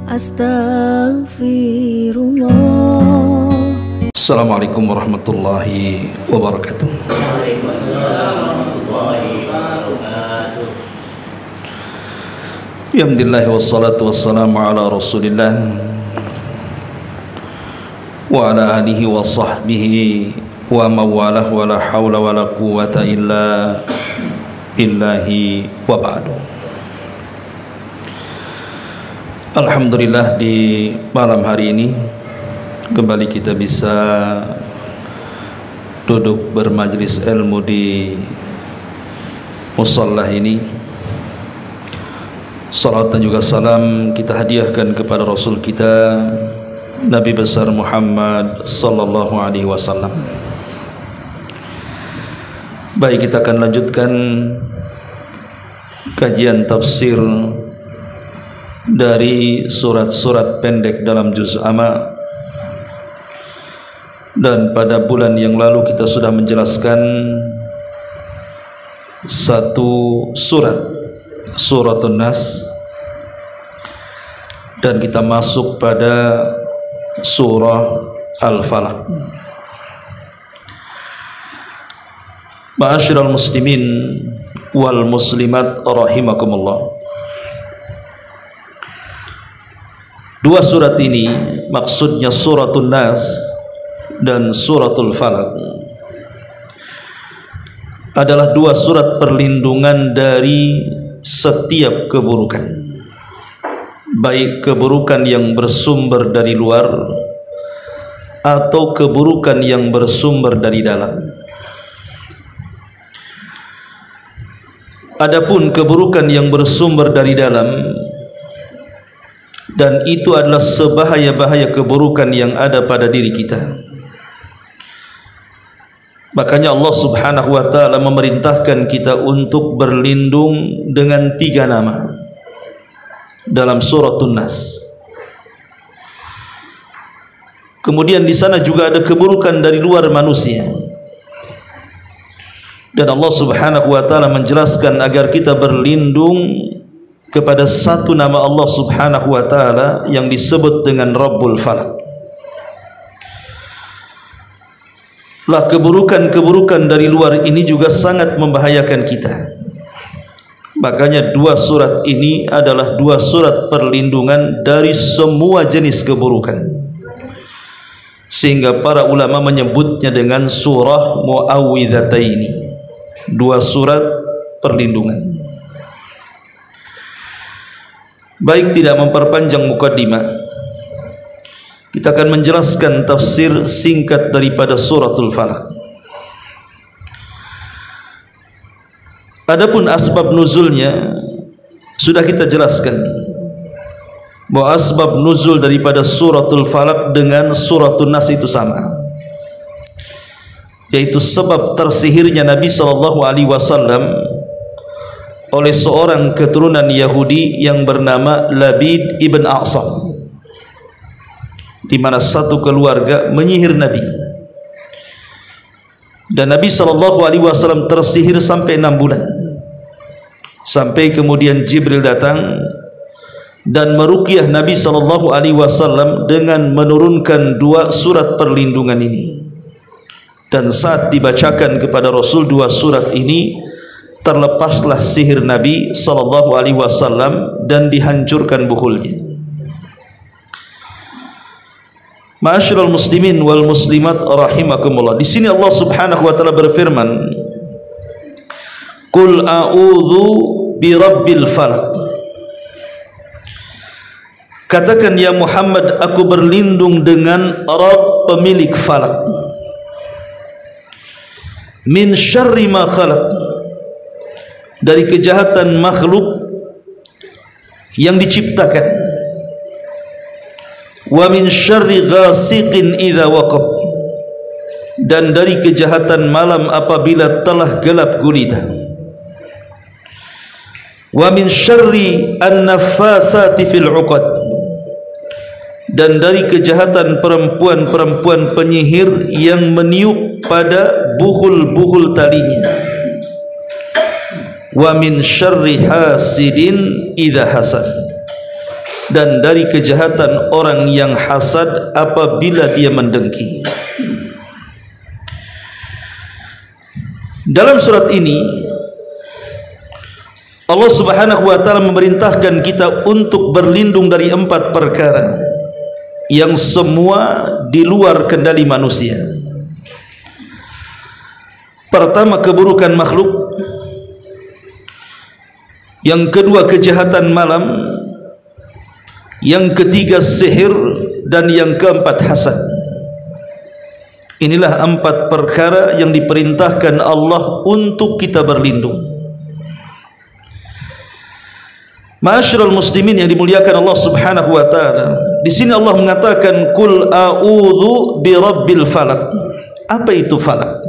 Astaghfirullah. Assalamualaikum warahmatullahi wabarakatuh. Alhamdulillah wassalatu wassalamu ala rasulillah wa ala alihi wa sahbihi wa mawalah wa la hawla wa la quwwata illa billahi wa ba'du. Alhamdulillah, di malam hari ini kembali kita bisa duduk bermajlis ilmu di musalla ini. Salat dan juga salam kita hadiahkan kepada Rasul kita Nabi besar Muhammad sallallahu alaihi wasallam. Baik, kita akan lanjutkan kajian tafsir dari surat-surat pendek dalam juz amma. Dan pada bulan yang lalu kita sudah menjelaskan satu suratun Nas, dan kita masuk pada surah Al-Falaq. Ma'asyiral muslimin wal muslimat rahimakumullah. Dua surat ini, maksudnya suratul Nas dan suratul Falaq, adalah dua surat perlindungan dari setiap keburukan, baik keburukan yang bersumber dari luar atau keburukan yang bersumber dari dalam. Adapun keburukan yang bersumber dari dalam, dan itu adalah sebahaya-bahaya keburukan yang ada pada diri kita. Makanya Allah subhanahu wa ta'ala memerintahkan kita untuk berlindung dengan 3 nama dalam suratul Nas. Kemudian di sana juga ada keburukan dari luar manusia, dan Allah subhanahu wa ta'ala menjelaskan agar kita berlindung kepada satu nama Allah subhanahu wa ta'ala yang disebut dengan Rabbul Falaq. Lah, keburukan-keburukan dari luar ini juga sangat membahayakan kita. Makanya dua surat ini adalah dua surat perlindungan dari semua jenis keburukan, sehingga para ulama menyebutnya dengan surah Mu'awwidhataini, dua surat perlindungan. Baik, tidak memperpanjang mukaddimah, kita akan menjelaskan tafsir singkat daripada suratul Falaq. Adapun asbab nuzulnya sudah kita jelaskan, bahwa asbab nuzul daripada suratul Falaq dengan suratul Nas itu sama, yaitu sebab tersihirnya Nabi sallallahu alaihi wasallam oleh seorang keturunan Yahudi yang bernama Labid ibn A'sam, di mana satu keluarga menyihir Nabi, dan Nabi SAW tersihir sampai 6 bulan, sampai kemudian Jibril datang dan meruqyah Nabi SAW dengan menurunkan 2 surat perlindungan ini. Dan saat dibacakan kepada Rasul 2 surat ini, terlepaslah sihir Nabi SAW dan dihancurkan bukhulnya. Ma'asyiral muslimin wal muslimat rahimakumullah. Di sini Allah Subhanahu wa taala berfirman, "Qul a'udzu birabbil falaq." Katakan ya Muhammad, aku berlindung dengan Rabb pemilik falak, min syarri ma khalaq, dari kejahatan makhluk yang diciptakan, wa min syarri ghasiqin idza waqab, dan dari kejahatan malam apabila telah gelap gulita, wa min syarri an-naffatsati fil 'uqad, dan dari kejahatan perempuan-perempuan penyihir yang meniup pada buhul-buhul talinya, wa min syarri hasidin idza hasad, dan dari kejahatan orang yang hasad apabila dia mendengki. Dalam surat ini Allah Subhanahu wa taala memerintahkan kita untuk berlindung dari 4 perkara yang semua di luar kendali manusia. Pertama, keburukan makhluk. Yang kedua, kejahatan malam. Yang ketiga, sihir. Dan yang keempat, hasad. Inilah 4 perkara yang diperintahkan Allah untuk kita berlindung. Ma'asyiral muslimin yang dimuliakan Allah Subhanahu wa taala. Di sini Allah mengatakan qul a'udzu birabbil falaq. Apa itu falak?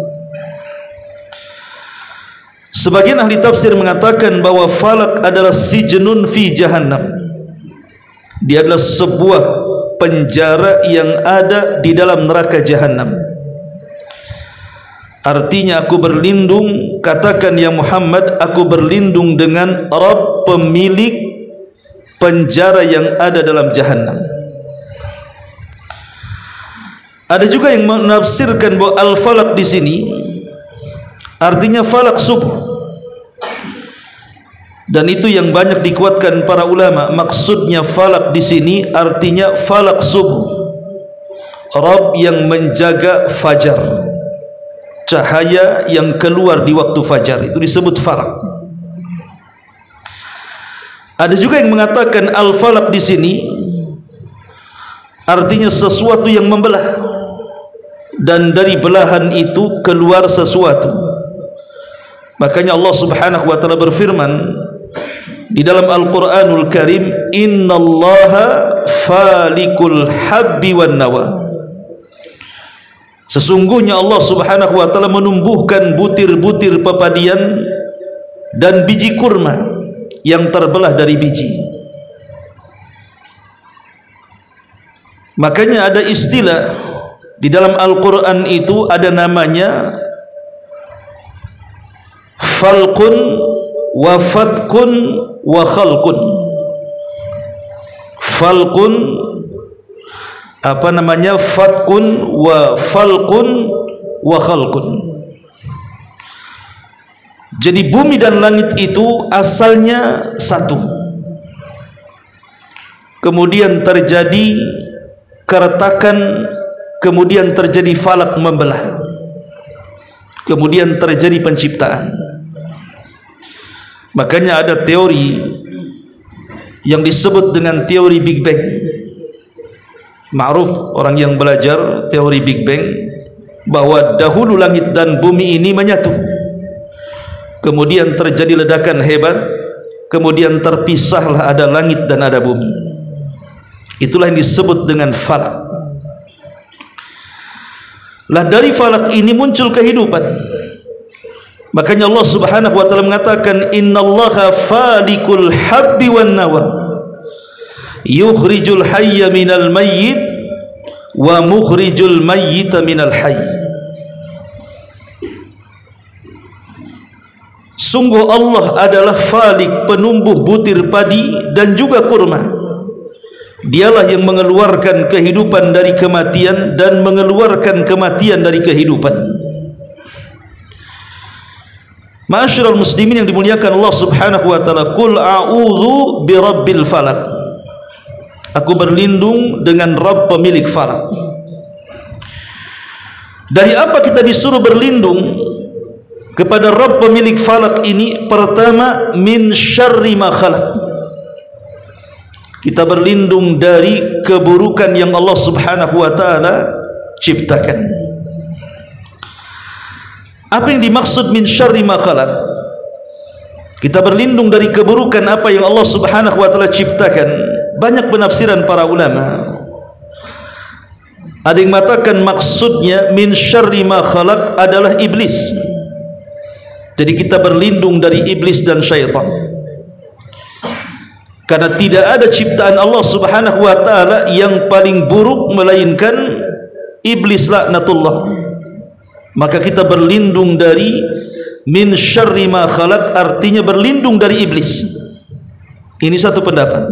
Sebagian ahli tafsir mengatakan bahwa falak adalah sijnun fi jahannam. Dia adalah sebuah penjara yang ada di dalam neraka jahannam. Artinya aku berlindung, katakan ya Muhammad, aku berlindung dengan Rabb pemilik penjara yang ada dalam jahannam. Ada juga yang menafsirkan bahwa al-falaq di sini artinya falak subuh. Dan itu yang banyak dikuatkan para ulama. Maksudnya falak di sini artinya falak subuh. Rabb yang menjaga fajar, cahaya yang keluar di waktu fajar, itu disebut falak. Ada juga yang mengatakan al-falak di sini artinya sesuatu yang membelah, dan dari belahan itu keluar sesuatu. Makanya Allah Subhanahu wa taala berfirman di dalam Al-Qur'anul Karim, innallaha falikul habbi wan nawa. Sesungguhnya Allah Subhanahu wa taala menumbuhkan butir-butir pepadian dan biji kurma yang terbelah dari biji. Makanya ada istilah di dalam Al-Quran itu, ada namanya falqun wa fatqun wa khalqun. Falqun apa namanya? Fatqun wa falqun wa khalqun. Jadi bumi dan langit itu asalnya satu, kemudian terjadi keretakan, kemudian terjadi falak membelah, kemudian terjadi penciptaan. Makanya ada teori yang disebut dengan teori Big Bang. Ma'ruf orang yang belajar teori Big Bang bahwa dahulu langit dan bumi ini menyatu, kemudian terjadi ledakan hebat, kemudian terpisahlah, ada langit dan ada bumi. Itulah yang disebut dengan falak. Lah dari falak ini muncul kehidupan. Makanya Allah Subhanahu wa taala mengatakan innallaha falikul habbi wan nawa yukhrijul hayya minal mayyit wa mukhrijul mayyita minal hayy. Sungguh Allah adalah falik, penumbuh butir padi dan juga kurma. Dialah yang mengeluarkan kehidupan dari kematian dan mengeluarkan kematian dari kehidupan. Ma'asyiral muslimin yang dimuliakan Allah Subhanahu wa taala, qul a'udzu birabbil falaq. Aku berlindung dengan Rabb pemilik falak. Dari apa kita disuruh berlindung kepada Rabb pemilik falak ini? Pertama, min syarri ma khalaq. Kita berlindung dari keburukan yang Allah Subhanahu wa taala ciptakan. Apa yang dimaksud min syarri ma khalaq? Kita berlindung dari keburukan apa yang Allah Subhanahu wa taala ciptakan. Banyak penafsiran para ulama. Ada yang mengatakan maksudnya min syarri ma khalaq adalah iblis. Jadi kita berlindung dari iblis dan syaitan. Karena tidak ada ciptaan Allah Subhanahu wa taala yang paling buruk melainkan iblis laknatullah. Maka kita berlindung dari min syarri ma khalaq, artinya berlindung dari iblis. Ini satu pendapat.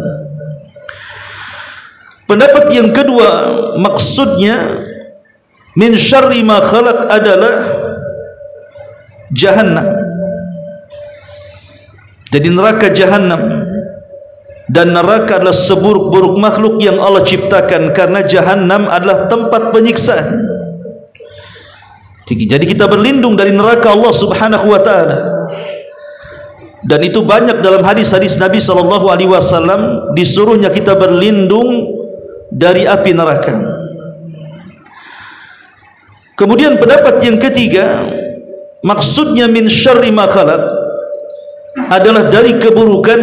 Pendapat yang kedua, maksudnya min syarri ma khalaq adalah jahannam. Jadi neraka jahannam, dan neraka adalah seburuk-buruk makhluk yang Allah ciptakan, karena jahannam adalah tempat penyiksaan. Jadi kita berlindung dari neraka Allah Subhanahu wa taala. Dan itu banyak dalam hadis-hadis Nabi SAW, disuruhnya kita berlindung dari api neraka. Kemudian pendapat yang ketiga, maksudnya min syarri ma khalaq adalah dari keburukan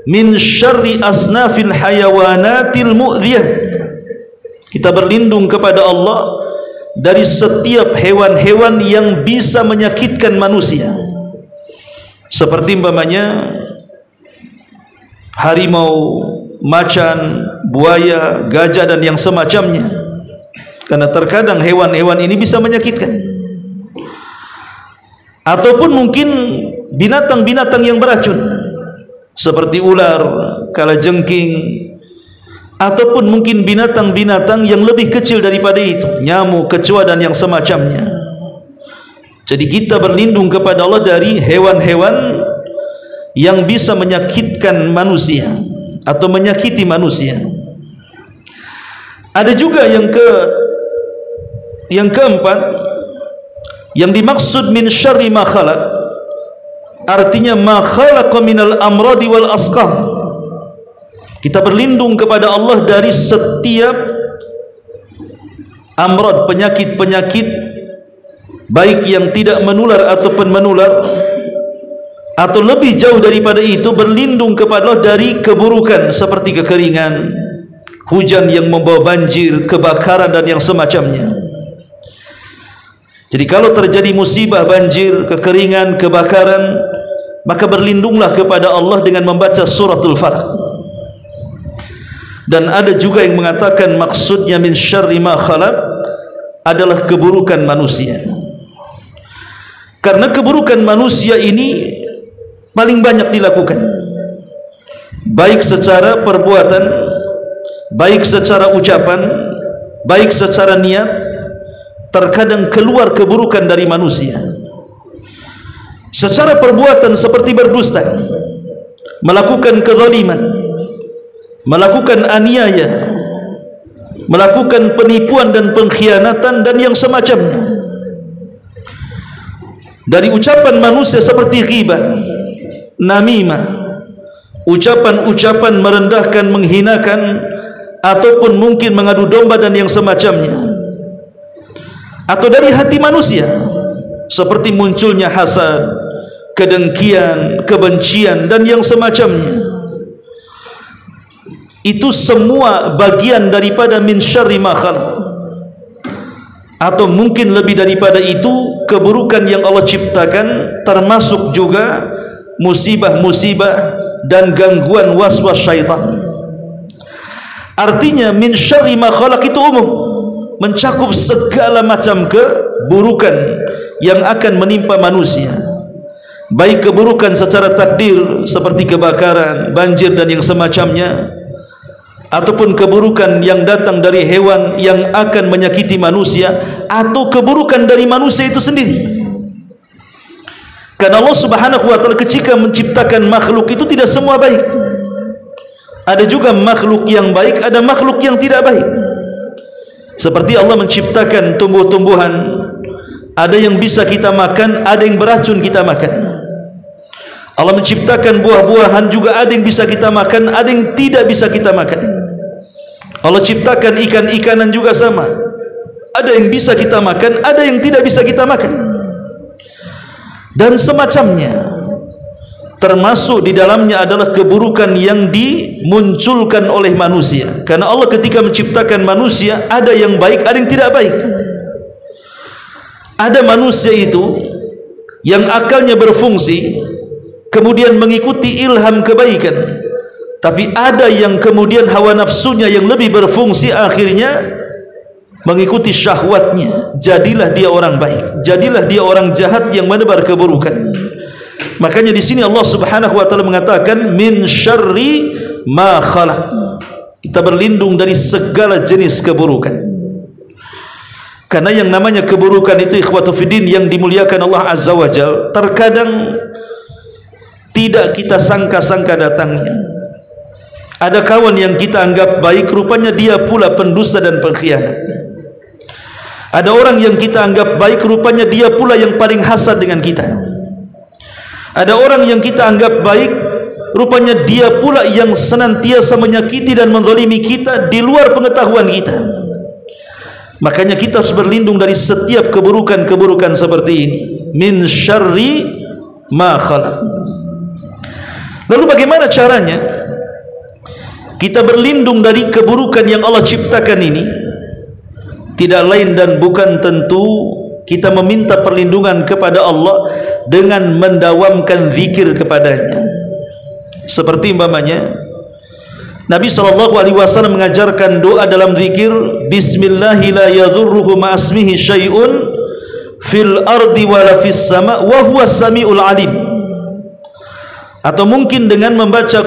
min syarri asnafil hayawanatil mu'dhiyah. Kita berlindung kepada Allah dari setiap hewan-hewan yang bisa menyakitkan manusia, seperti umpamanya harimau, macan, buaya, gajah dan yang semacamnya. Karena terkadang hewan-hewan ini bisa menyakitkan. Ataupun mungkin binatang-binatang yang beracun, seperti ular, kalajengking, ataupun mungkin binatang-binatang yang lebih kecil daripada itu, nyamuk, kecoa dan yang semacamnya. Jadi kita berlindung kepada Allah dari hewan-hewan yang bisa menyakitkan manusia atau menyakiti manusia. Ada juga yang keempat, yang dimaksud min syarri ma khalaq, artinya ma khalaqa minal amradi wal asqam. Kita berlindung kepada Allah dari setiap amrad, penyakit-penyakit, baik yang tidak menular ataupun menular, atau lebih jauh daripada itu, berlindung kepada Allah dari keburukan seperti kekeringan, hujan yang membawa banjir, kebakaran dan yang semacamnya. Jadi kalau terjadi musibah banjir, kekeringan, kebakaran, maka berlindunglah kepada Allah dengan membaca suratul Falaq. Dan ada juga yang mengatakan maksudnya min syarri ma khalaq adalah keburukan manusia. Karena keburukan manusia ini paling banyak dilakukan, baik secara perbuatan, baik secara ucapan, baik secara niat. Terkadang keluar keburukan dari manusia secara perbuatan, seperti berdusta, melakukan kezaliman, melakukan aniaya, melakukan penipuan dan pengkhianatan dan yang semacamnya. Dari ucapan manusia seperti ghibah, namimah, ucapan-ucapan merendahkan, menghinakan, ataupun mungkin mengadu domba dan yang semacamnya. Atau dari hati manusia, seperti munculnya hasad, kedengkian, kebencian dan yang semacamnya. Itu semua bagian daripada min syarri ma khalaq. Atau mungkin lebih daripada itu, keburukan yang Allah ciptakan, termasuk juga musibah-musibah dan gangguan waswas syaitan. Artinya min syarri ma khalaq itu umum, mencakup segala macam keburukan yang akan menimpa manusia, baik keburukan secara takdir seperti kebakaran, banjir dan yang semacamnya, ataupun keburukan yang datang dari hewan yang akan menyakiti manusia, atau keburukan dari manusia itu sendiri. Karena Allah Subhanahu wa taala ketika menciptakan makhluk itu tidak semua baik. Ada juga makhluk yang baik, ada makhluk yang tidak baik. Seperti Allah menciptakan tumbuh-tumbuhan, ada yang bisa kita makan, ada yang beracun kita makan. Allah menciptakan buah-buahan, juga ada yang bisa kita makan, ada yang tidak bisa kita makan. Allah ciptakan ikan-ikanan juga sama, ada yang bisa kita makan, ada yang tidak bisa kita makan, dan semacamnya. Termasuk di dalamnya adalah keburukan yang dimunculkan oleh manusia. Karena Allah ketika menciptakan manusia, ada yang baik, ada yang tidak baik. Ada manusia itu yang akalnya berfungsi, kemudian mengikuti ilham kebaikan. Tapi ada yang kemudian hawa nafsunya yang lebih berfungsi, akhirnya mengikuti syahwatnya. Jadilah dia orang baik, jadilah dia orang jahat yang menebar keburukan. Makanya di sini Allah Subhanahu wa taala mengatakan min syarri ma khalaq. Kita berlindung dari segala jenis keburukan. Karena yang namanya keburukan itu ikhwatu fiddin yang dimuliakan Allah Azza wa Jalla, terkadang tidak kita sangka-sangka datangnya. Ada kawan yang kita anggap baik, rupanya dia pula pendusta dan pengkhianat. Ada orang yang kita anggap baik, rupanya dia pula yang paling hasad dengan kita. Ada orang yang kita anggap baik, rupanya dia pula yang senantiasa menyakiti dan menzalimi kita di luar pengetahuan kita. Makanya kita harus berlindung dari setiap keburukan-keburukan seperti ini. Min syarri ma khalaq. Lalu bagaimana caranya kita berlindung dari keburukan yang Allah ciptakan ini? Tidak lain dan bukan tentu kita meminta perlindungan kepada Allah dengan mendawamkan zikir kepadanya. Seperti umpamanya Nabi SAW mengajarkan doa dalam zikir, Bismillahi la yadhurruhu ma'asmihi syai'un fil ardi wala fis sama wa huwa sami'ul alim. Atau mungkin dengan membaca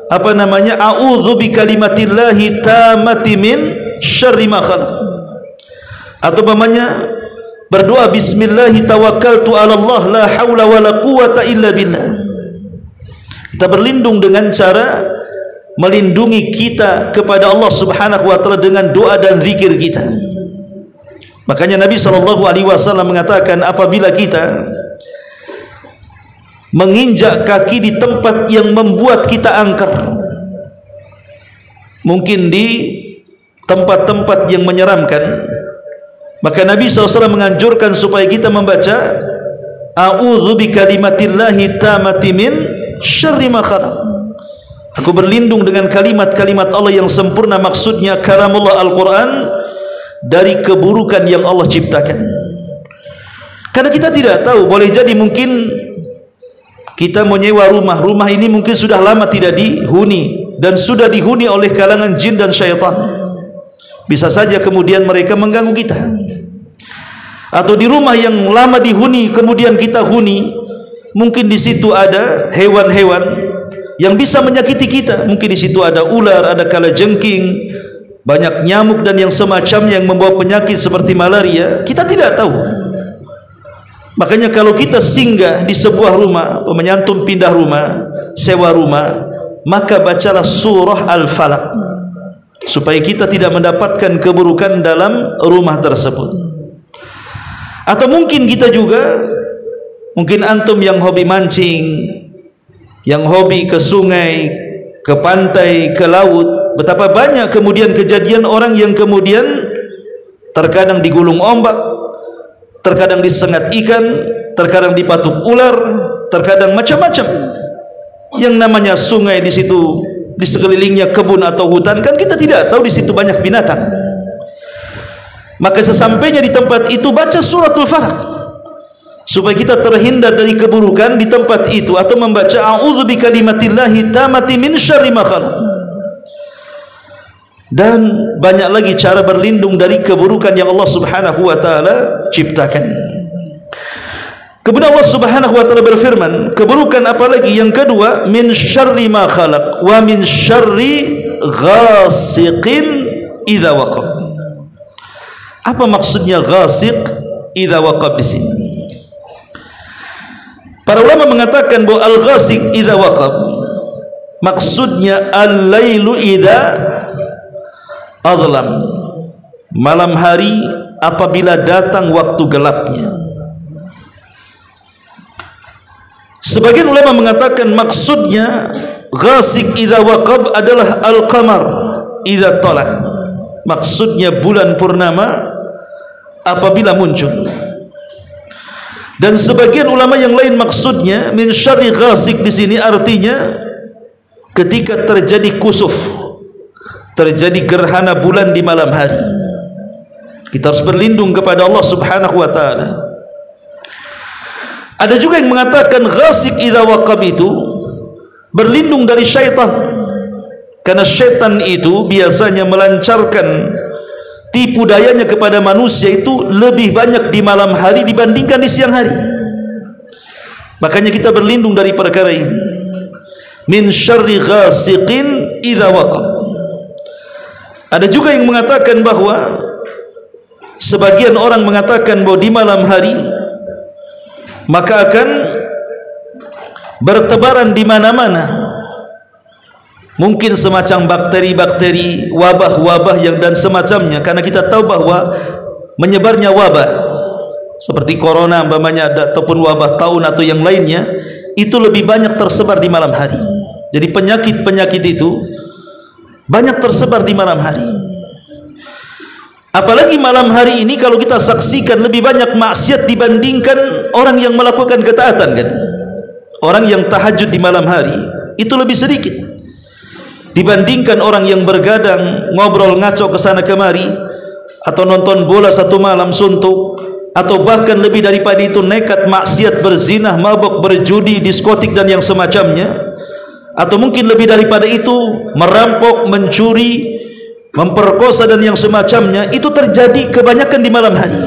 a'udzu bi kalimatillahi tammati min syarri ma khalaq. Atau umpamanya berdoa Bismillahi tawakkaltu 'ala Allah la haula wala quwata illa billah. Kita berlindung dengan cara melindungi kita kepada Allah Subhanahu wa taala dengan doa dan zikir kita. Makanya Nabi SAW mengatakan, apabila kita menginjak kaki di tempat yang membuat kita angker, mungkin di tempat-tempat yang menyeramkan, maka Nabi SAW menganjurkan supaya kita membaca a'udzu bi kalimatillahi tammati min syarri ma khalaq. Aku berlindung dengan kalimat-kalimat Allah yang sempurna, maksudnya kalamullah Al-Quran, dari keburukan yang Allah ciptakan. Karena kita tidak tahu, boleh jadi mungkin kita menyewa rumah ini mungkin sudah lama tidak dihuni dan sudah dihuni oleh kalangan jin dan syaitan. Bisa saja kemudian mereka mengganggu kita. Atau di rumah yang lama dihuni kemudian kita huni, mungkin di situ ada hewan-hewan yang bisa menyakiti kita. Mungkin di situ ada ular, ada kalajengking, banyak nyamuk dan yang semacamnya yang membawa penyakit seperti malaria. Kita tidak tahu. Makanya kalau kita singgah di sebuah rumah, menyantum pindah rumah, sewa rumah, maka bacalah surah Al-Falaq supaya kita tidak mendapatkan keburukan dalam rumah tersebut. Atau mungkin kita juga, mungkin antum yang hobi mancing, yang hobi ke sungai, ke pantai, ke laut, betapa banyak kemudian kejadian orang yang kemudian terkadang digulung ombak, terkadang disengat ikan, terkadang dipatuk ular, terkadang macam-macam. Yang namanya sungai di situ, di sekelilingnya kebun atau hutan, kan kita tidak tahu di situ banyak binatang. Maka sesampainya di tempat itu baca suratul Falaq supaya kita terhindar dari keburukan di tempat itu, atau membaca a'udzu bi kalimatillahi tammati min syarri ma khalaq. Dan banyak lagi cara berlindung dari keburukan yang Allah Subhanahu wa taala ciptakan. Kemudian Allah Subhanahu wa taala berfirman, keburukan apalagi yang kedua, min syarri ma khalaq wa min syarri ghasiqin idza waqab. Apa maksudnya ghasiq idza waqab di sini? Para ulama mengatakan bahwa al-ghasiq idza waqab maksudnya al-lailu idza adlam, malam hari apabila datang waktu gelapnya. Sebagian ulama mengatakan maksudnya ghasiq idza waqab adalah al-qamar idza tala, maksudnya bulan purnama apabila muncul. Dan sebagian ulama yang lain maksudnya min syarri ghasiq di sini artinya ketika terjadi kusuf, terjadi gerhana bulan di malam hari. Kita harus berlindung kepada Allah Subhanahu wa taala. Ada juga yang mengatakan ghasiq idza waqab itu berlindung dari syaitan, karena syaitan itu biasanya melancarkan tipu dayanya kepada manusia itu lebih banyak di malam hari dibandingkan di siang hari. Makanya kita berlindung dari perkara ini. Min syarri ghasiqin idza waqab. Ada juga yang mengatakan bahwa sebagian orang mengatakan bahwa di malam hari maka akan bertebaran di mana-mana, mungkin semacam bakteri-bakteri, wabah-wabah yang dan semacamnya, karena kita tahu bahwa menyebarnya wabah seperti corona umpamanya ataupun wabah taun atau yang lainnya itu lebih banyak tersebar di malam hari. Jadi penyakit-penyakit itu banyak tersebar di malam hari. Apalagi malam hari ini kalau kita saksikan lebih banyak maksiat dibandingkan orang yang melakukan ketaatan kan. Orang yang tahajud di malam hari itu lebih sedikit dibandingkan orang yang bergadang, ngobrol ngaco ke sana kemari, atau nonton bola satu malam suntuk, atau bahkan lebih daripada itu nekat maksiat, berzina, mabuk, berjudi, diskotik dan yang semacamnya. Atau mungkin lebih daripada itu merampok, mencuri, memperkosa dan yang semacamnya, itu terjadi kebanyakan di malam hari.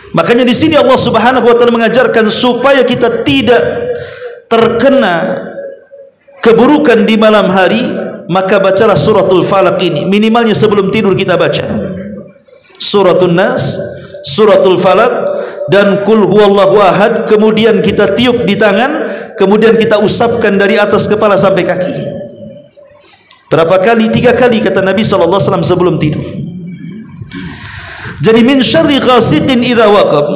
Makanya di sini Allah Subhanahu wa taala mengajarkan supaya kita tidak terkena keburukan di malam hari, maka bacalah suratul Falaq ini minimalnya sebelum tidur kita baca. Suratul Nas, suratul Falaq dan Qul huwallahu ahad, kemudian kita tiup di tangan, kemudian kita usapkan dari atas kepala sampai kaki. Berapa kali? 3 kali kata Nabi SAW sebelum tidur. Jadi min syarri ghasiqin idza waqab,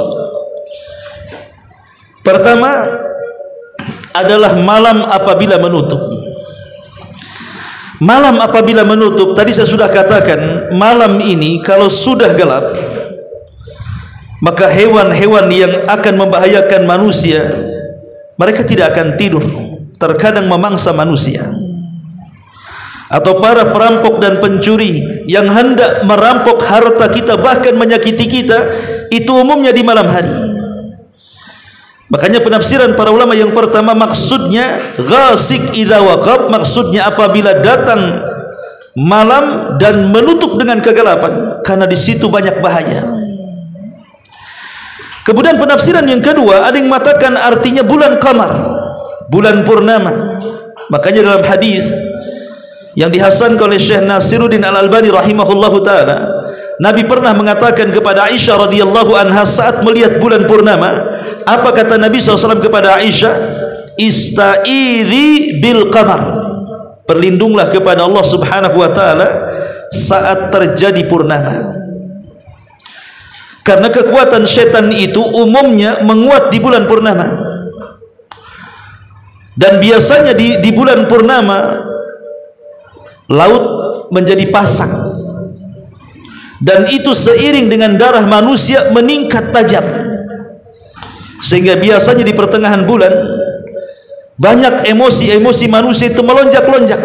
pertama adalah malam apabila menutup. Malam apabila menutup, tadi saya sudah katakan, malam ini kalau sudah gelap, maka hewan-hewan yang akan membahayakan manusia mereka tidak akan tidur, terkadang memangsa manusia. Atau para perampok dan pencuri yang hendak merampok harta kita, bahkan menyakiti kita, itu umumnya di malam hari. Makanya penafsiran para ulama yang pertama maksudnya ghasiq idza waqab, maksudnya apabila datang malam dan menutup dengan kegelapan, karena di situ banyak bahaya. Kemudian penafsiran yang kedua, ada yang mengatakan artinya bulan qamar, bulan purnama. Makanya dalam hadis yang dihasankan oleh Syekh Nasiruddin Al-Albani rahimahullahu taala, Nabi pernah mengatakan kepada Aisyah radhiyallahu anha saat melihat bulan purnama, apa kata Nabi SAW kepada Aisyah? Ista'idhi bil qamar, berlindunglah kepada Allah Subhanahu wa taala saat terjadi purnama. Karena kekuatan syaitan itu umumnya menguat di bulan purnama. Dan biasanya di bulan purnama laut menjadi pasang, dan itu seiring dengan darah manusia meningkat tajam, sehingga biasanya di pertengahan bulan banyak emosi-emosi manusia itu melonjak-lonjak,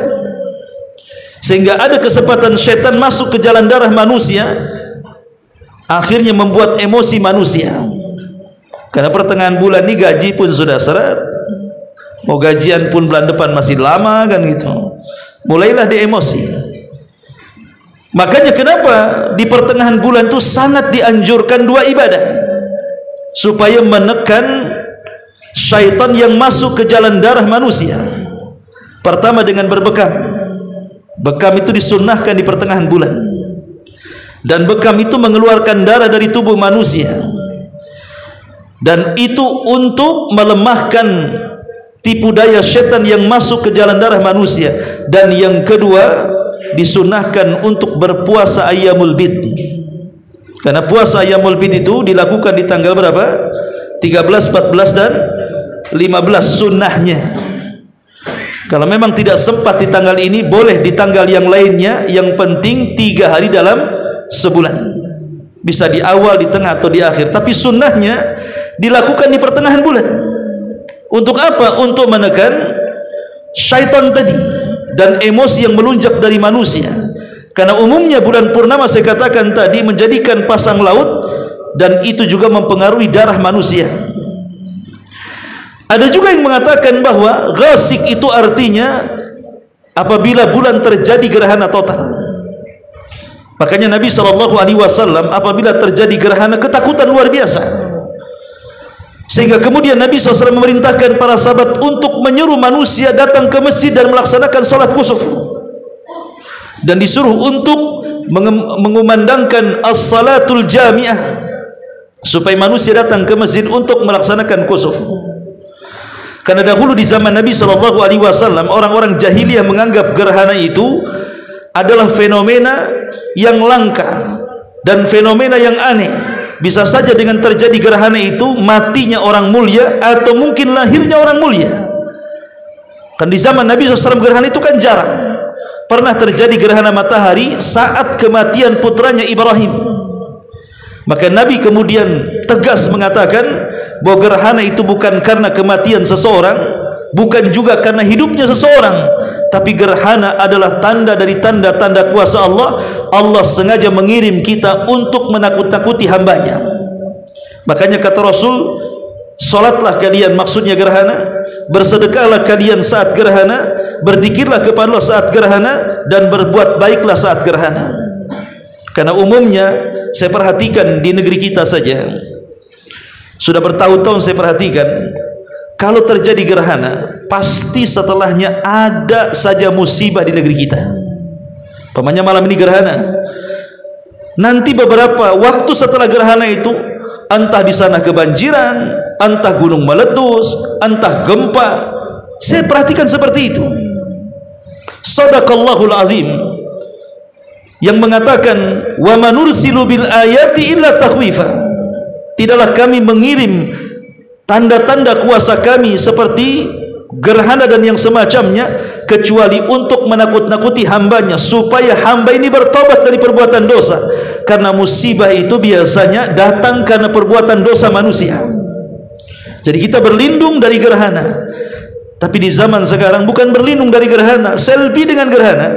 sehingga ada kesempatan syaitan masuk ke jalan darah manusia, akhirnya membuat emosi manusia. Karena pertengahan bulan ini gaji pun sudah seret, mau gajian pun bulan depan masih lama kan gitu, mulailah dia emosi. Makanya kenapa di pertengahan bulan itu sangat dianjurkan 2 ibadah supaya menekan syaitan yang masuk ke jalan darah manusia. Pertama dengan berbekam. Bekam itu disunnahkan di pertengahan bulan, dan bekam itu mengeluarkan darah dari tubuh manusia, dan itu untuk melemahkan tipu daya syaitan yang masuk ke jalan darah manusia. Dan yang kedua, disunahkan untuk berpuasa ayyamul bid, karena puasa ayyamul bid itu dilakukan di tanggal berapa? 13, 14 dan 15 sunnahnya. Kalau memang tidak sempat di tanggal ini, boleh di tanggal yang lainnya, yang penting 3 hari dalam sebulan, bisa di awal, di tengah atau di akhir, tapi sunnahnya dilakukan di pertengahan bulan. Untuk apa? Untuk menekan syaitan tadi dan emosi yang melunjak dari manusia. Karena umumnya bulan purnama saya katakan tadi menjadikan pasang laut, dan itu juga mempengaruhi darah manusia. Ada juga yang mengatakan bahwa ghasiq itu artinya apabila bulan terjadi gerhana total. Makanya Nabi SAW apabila terjadi gerhana ketakutan luar biasa, sehingga kemudian Nabi SAW memerintahkan para sahabat untuk menyeru manusia datang ke masjid dan melaksanakan salat khusuf. dan disuruh untuk mengumandangkan as-salatul jami'ah, supaya manusia datang ke masjid untuk melaksanakan kusuf. Karena dahulu di zaman Nabi SAW, orang-orang jahiliyah menganggap gerhana itu adalah fenomena yang langka dan fenomena yang aneh. Bisa saja dengan terjadi gerhana itu matinya orang mulia atau mungkin lahirnya orang mulia. Kan di zaman Nabi SAW gerhana itu kan jarang. Pernah terjadi gerhana matahari saat kematian putranya Ibrahim. Maka Nabi kemudian tegas mengatakan bahwa gerhana itu bukan karena kematian seseorang, bukan juga karena hidupnya seseorang, tapi gerhana adalah tanda dari tanda-tanda kuasa Allah. Allah sengaja mengirim kita untuk menakut-nakuti hambanya. Makanya kata Rasul, salatlah kalian, maksudnya gerhana, bersedekahlah kalian saat gerhana, berzikirlah kepada Allah saat gerhana, dan berbuat baiklah saat gerhana. Karena umumnya saya perhatikan di negeri kita saja, sudah bertahun-tahun saya perhatikan, kalau terjadi gerhana pasti setelahnya ada saja musibah di negeri kita. Pamannya malam ini gerhana, nanti beberapa waktu setelah gerhana itu, entah di sana kebanjiran, entah gunung meletus, entah gempa. Saya perhatikan seperti itu. Sadaqallahul azim yang mengatakan, wa manursilu bil ayati illa takhwifa. Tidaklah kami mengirim tanda-tanda kuasa kami seperti gerhana dan yang semacamnya kecuali untuk menakut-nakuti hambanya, supaya hamba ini bertobat dari perbuatan dosa. Karena musibah itu biasanya datang karena perbuatan dosa manusia. Jadi kita berlindung dari gerhana. Tapi di zaman sekarang bukan berlindung dari gerhana, selfie dengan gerhana.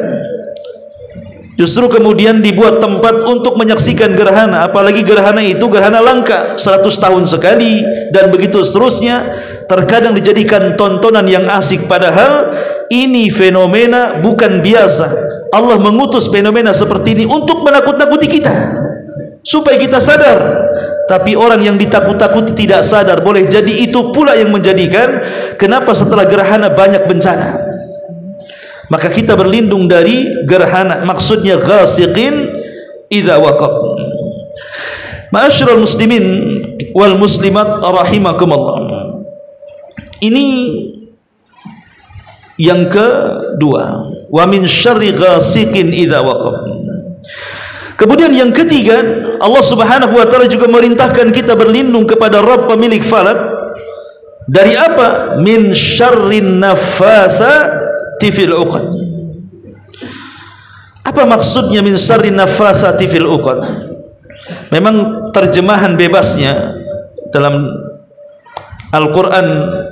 Justru kemudian dibuat tempat untuk menyaksikan gerhana, apalagi gerhana itu gerhana langka, 100 tahun sekali dan begitu seterusnya. Terkadang dijadikan tontonan yang asik, padahal ini fenomena bukan biasa. Allah mengutus fenomena seperti ini untuk menakut-nakuti kita, supaya kita sadar. Tapi orang yang ditakut-takuti tidak sadar. Boleh jadi itu pula yang menjadikan kenapa setelah gerhana banyak bencana. Maka kita berlindung dari gerhana, maksudnya ghasiqin idza waqab. Ma'asyiral muslimin wal muslimat rahimakumullah. Ini yang kedua, wa min syarri ghasiqin idza waqab. Kemudian yang ketiga, Allah Subhanahu wa taala juga merintahkan kita berlindung kepada Rabb pemilik falak dari apa? Min syarrin naffatsati fil 'uqad. Apa maksudnya min syarrin naffatsati fil 'uqad? Memang terjemahan bebasnya dalam Al-Quran,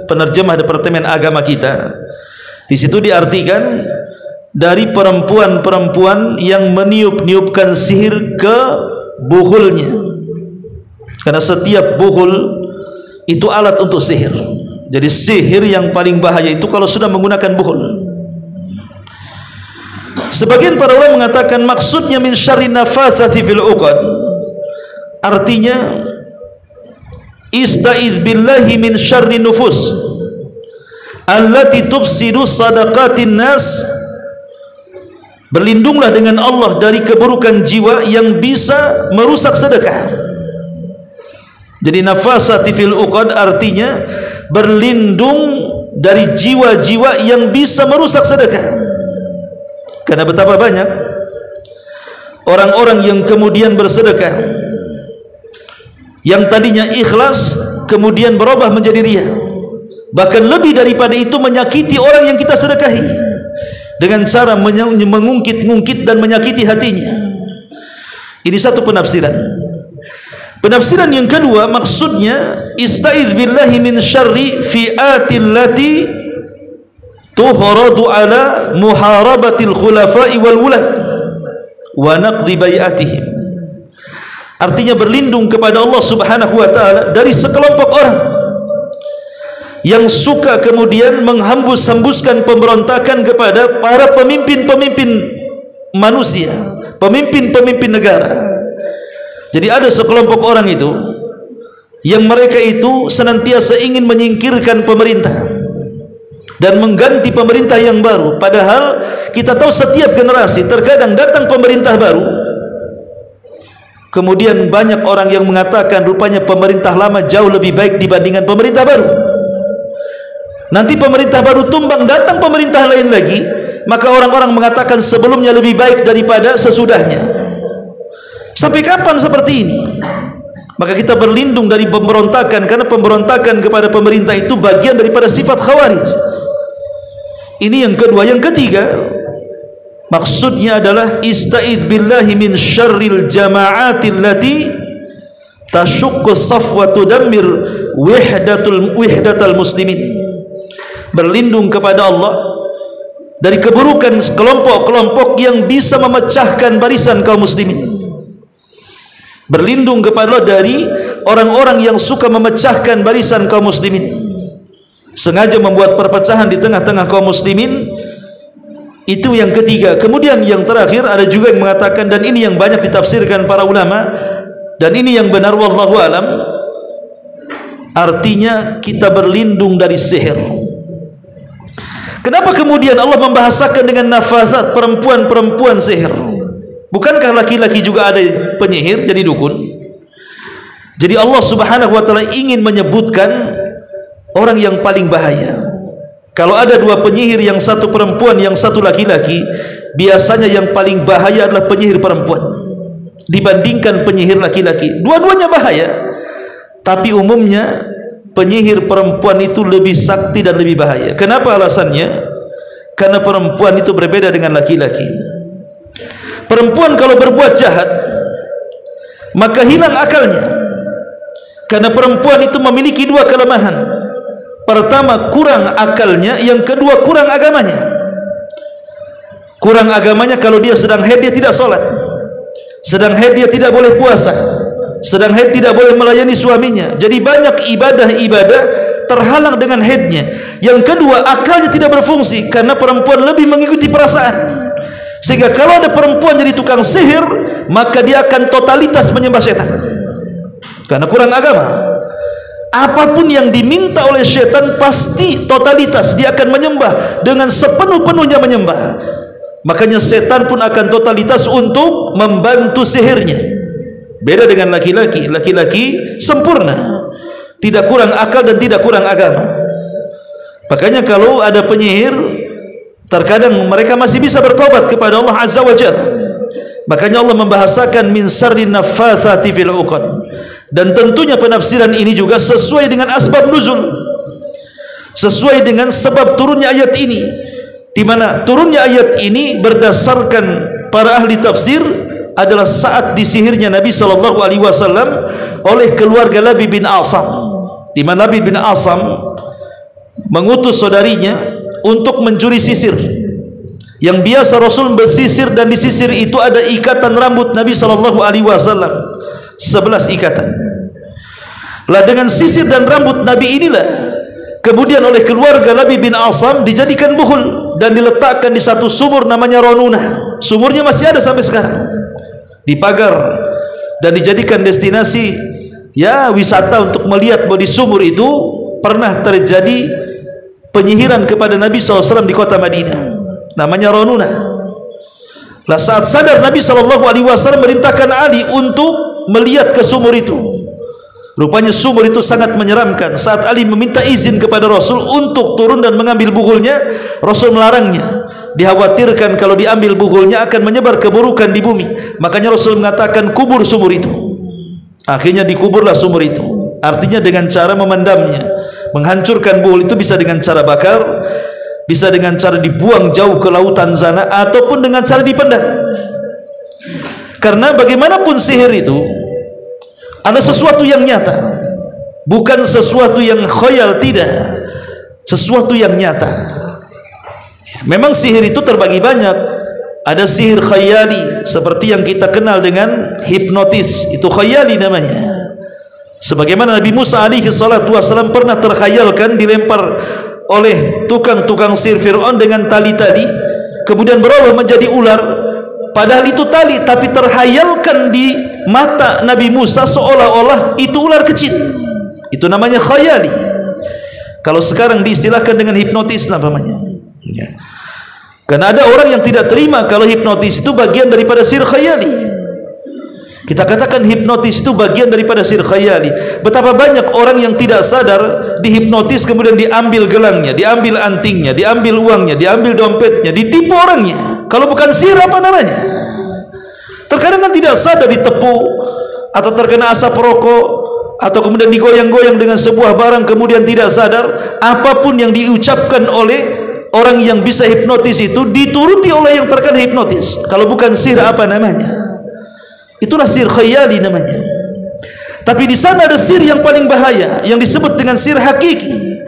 penerjemah Departemen Agama kita, di situ diartikan dari perempuan-perempuan yang meniup-niupkan sihir ke buhulnya. Karena setiap buhul itu alat untuk sihir. Jadi sihir yang paling bahaya itu kalau sudah menggunakan buhul. Sebagian para ulama mengatakan maksudnya min syarri nafatsati fil 'uqad, artinya istaiz billahi min syarri nufus allati tufsidu sadaqatin nas. Berlindunglah dengan Allah dari keburukan jiwa yang bisa merusak sedekah. Jadi nafasati fil 'uqad artinya berlindung dari jiwa-jiwa yang bisa merusak sedekah. Karena betapa banyak orang-orang yang kemudian bersedekah, yang tadinya ikhlas kemudian berubah menjadi riya. Bahkan lebih daripada itu, menyakiti orang yang kita sedekahi dengan cara mengungkit-ungkit dan menyakiti hatinya. Ini satu penafsiran. Penafsiran yang kedua, maksudnya istaiz billahi min syarri fi'atil lati tuhradu ala muharabatil khulafa'i wal wulad wa naqdi bai'atihim. Artinya berlindung kepada Allah Subhanahu wa taala dari sekelompok orang yang suka kemudian menghembus-hembuskan pemberontakan kepada para pemimpin-pemimpin manusia, pemimpin-pemimpin negara. Jadi ada sekelompok orang itu yang mereka itu senantiasa ingin menyingkirkan pemerintah, dan mengganti pemerintah yang baru. Padahal kita tahu setiap generasi terkadang datang pemerintah baru, kemudian banyak orang yang mengatakan rupanya pemerintah lama jauh lebih baik dibandingkan pemerintah baru. Nanti pemerintah baru tumbang, datang pemerintah lain lagi, maka orang-orang mengatakan sebelumnya lebih baik daripada sesudahnya. Sampai kapan seperti ini? Maka kita berlindung dari pemberontakan, karena pemberontakan kepada pemerintah itu bagian daripada sifat khawarij. Ini yang kedua. Yang ketiga, maksudnya adalah ista'idz billahi min syarril jama'atil lati tashuqqu safwa tudammir wihdatal muslimin. Berlindung kepada Allah dari keburukan kelompok-kelompok yang bisa memecahkan barisan kaum muslimin. Berlindung kepada Allah dari orang-orang yang suka memecahkan barisan kaum muslimin, sengaja membuat perpecahan di tengah-tengah kaum muslimin. Itu yang ketiga. Kemudian yang terakhir, ada juga yang mengatakan, dan ini yang banyak ditafsirkan para ulama, dan ini yang benar wallahu alam, artinya kita berlindung dari sihir. Kenapa kemudian Allah membahasakan dengan nafazat, perempuan-perempuan sihir? Bukankah laki-laki juga ada penyihir jadi dukun? Jadi Allah subhanahu wa ta'ala ingin menyebutkan orang yang paling bahaya. Kalau ada dua penyihir, yang satu perempuan, yang satu laki-laki, biasanya yang paling bahaya adalah penyihir perempuan dibandingkan penyihir laki-laki. Dua-duanya bahaya, tapi umumnya penyihir perempuan itu lebih sakti dan lebih bahaya. Kenapa alasannya? Karena perempuan itu berbeda dengan laki-laki. Perempuan kalau berbuat jahat, maka hilang akalnya, karena perempuan itu memiliki dua kelemahan. Pertama, kurang akalnya. Yang kedua, kurang agamanya. Kurang agamanya, kalau dia sedang haid dia tidak sholat, sedang haid dia tidak boleh puasa, sedang haid tidak boleh melayani suaminya. Jadi banyak ibadah-ibadah terhalang dengan haidnya. Yang kedua, akalnya tidak berfungsi, karena perempuan lebih mengikuti perasaan. Sehingga kalau ada perempuan jadi tukang sihir, maka dia akan totalitas menyembah setan, karena kurang agama. Apapun yang diminta oleh setan pasti totalitas, dia akan menyembah dengan sepenuh-penuhnya menyembah. Makanya setan pun akan totalitas untuk membantu sihirnya. Beda dengan laki-laki. Laki-laki sempurna, tidak kurang akal dan tidak kurang agama. Makanya kalau ada penyihir, terkadang mereka masih bisa bertobat kepada Allah Azza wa Jalla. Makanya Allah membahasakan min syarrin naffatsati fil 'uqad. Dan tentunya penafsiran ini juga sesuai dengan asbab nuzul, sesuai dengan sebab turunnya ayat ini, di mana turunnya ayat ini berdasarkan para ahli tafsir adalah saat disihirnya Nabi sallallahu alaihi wasallam oleh keluarga Labid bin Asam, di mana Labid bin Asam mengutus saudarinya untuk mencuri sisir. Yang biasa Rasul bersisir, dan di sisir itu ada ikatan rambut Nabi sallallahu alaihi wasallam, 11 ikatan. Lah dengan sisir dan rambut Nabi inilah kemudian oleh keluarga Labid bin Asam dijadikan buhul dan diletakkan di satu sumur namanya Ronuna. Sumurnya masih ada sampai sekarang, dipagar dan dijadikan destinasi ya wisata untuk melihat bahwa di sumur itu pernah terjadi penyihiran kepada Nabi SAW di kota Madinah, namanya Ronuna. Lah saat sadar Nabi SAW merintahkan Ali untuk melihat ke sumur itu. Rupanya sumur itu sangat menyeramkan. Saat Ali meminta izin kepada Rasul untuk turun dan mengambil buhulnya, Rasul melarangnya. Dikhawatirkan kalau diambil buhulnya akan menyebar keburukan di bumi. Makanya Rasul mengatakan kubur sumur itu. Akhirnya dikuburlah sumur itu. Artinya dengan cara memendamnya. Menghancurkan buhul itu bisa dengan cara bakar, bisa dengan cara dibuang jauh ke lautan sana, ataupun dengan cara dipendam. Karena bagaimanapun sihir itu ada sesuatu yang nyata, bukan sesuatu yang khayal, tidak, sesuatu yang nyata. Memang sihir itu terbagi banyak. Ada sihir khayali seperti yang kita kenal dengan hipnotis, itu khayali namanya. Sebagaimana Nabi Musa alaihi salatu wasallam pernah terkhayalkan dilempar oleh tukang-tukang sihir Fir'aun dengan tali tadi, kemudian berubah menjadi ular. Padahal itu tali, tapi terhayalkan di mata Nabi Musa seolah-olah itu ular kecil. Itu namanya khayali. Kalau sekarang diistilahkan dengan hipnotis namanya. Ya. Karena ada orang yang tidak terima kalau hipnotis itu bagian daripada sihir khayali. Kita katakan hipnotis itu bagian daripada sihir khayali. Betapa banyak orang yang tidak sadar dihipnotis, kemudian diambil gelangnya, diambil antingnya, diambil uangnya, diambil dompetnya, ditipu orangnya. Kalau bukan sihir apa namanya? Terkadang kan tidak sadar ditepu, atau terkena asap rokok, atau kemudian digoyang-goyang dengan sebuah barang, kemudian tidak sadar. Apapun yang diucapkan oleh orang yang bisa hipnotis itu dituruti oleh yang terkena hipnotis. Kalau bukan sihir apa namanya? Itulah sihir khayali namanya. Tapi di sana ada sihir yang paling bahaya, yang disebut dengan sihir hakiki,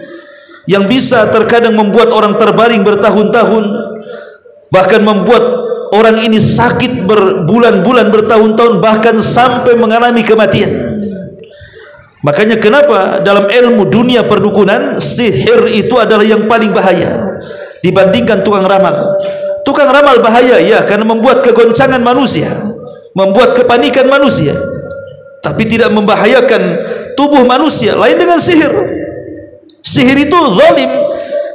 yang bisa terkadang membuat orang terbaring bertahun-tahun, bahkan membuat orang ini sakit berbulan-bulan, bertahun-tahun, bahkan sampai mengalami kematian. Makanya kenapa dalam ilmu dunia perdukunan, sihir itu adalah yang paling bahaya dibandingkan tukang ramal. Tukang ramal bahaya ya, karena membuat kegoncangan manusia, membuat kepanikan manusia, tapi tidak membahayakan tubuh manusia. Lain dengan sihir. Sihir itu zalim.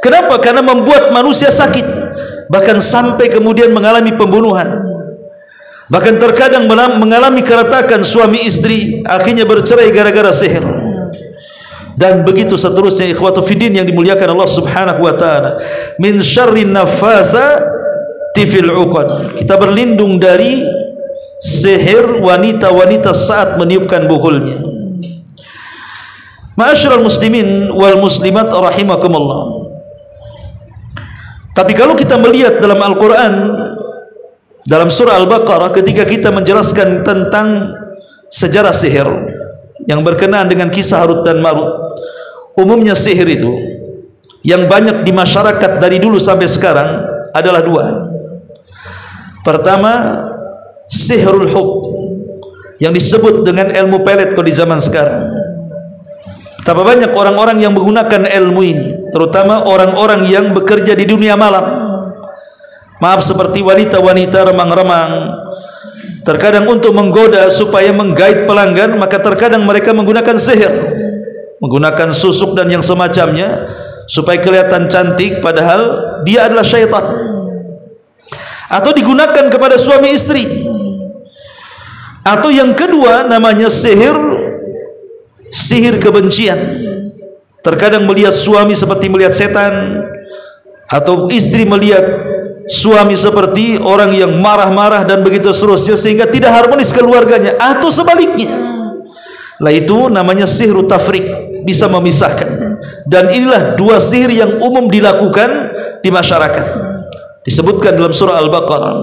Kenapa? Karena membuat manusia sakit, bahkan sampai kemudian mengalami pembunuhan, bahkan terkadang mengalami keretakan suami istri, akhirnya bercerai gara-gara sihir, dan begitu seterusnya. Ikhwatu fiddin yang dimuliakan Allah Subhanahu wa taala, min syarrin naffatsati fil 'uqad. Kita berlindung dari sihir wanita-wanita saat meniupkan buhulnya. Ma'asyiral muslimin wal muslimat rahimakumullah. Tapi kalau kita melihat dalam Al-Quran, dalam surah Al-Baqarah, ketika kita menjelaskan tentang sejarah sihir yang berkenaan dengan kisah Harut dan Marut, umumnya sihir itu yang banyak di masyarakat dari dulu sampai sekarang adalah dua. Pertama, sihirul hub, yang disebut dengan ilmu pelet kalau di zaman sekarang. Betapa banyak orang-orang yang menggunakan ilmu ini, terutama orang-orang yang bekerja di dunia malam. Maaf, seperti wanita-wanita remang-remang, terkadang untuk menggoda supaya menggait pelanggan, maka terkadang mereka menggunakan sihir, menggunakan susuk dan yang semacamnya supaya kelihatan cantik, padahal dia adalah syaitan. Atau digunakan kepada suami istri. Atau yang kedua namanya sihir kebencian. Terkadang melihat suami seperti melihat setan, atau istri melihat suami seperti orang yang marah-marah dan begitu seterusnya, sehingga tidak harmonis keluarganya, atau sebaliknya. Lah itu namanya sihir tafriq, bisa memisahkan. Dan inilah dua sihir yang umum dilakukan di masyarakat, disebutkan dalam surah Al-Baqarah.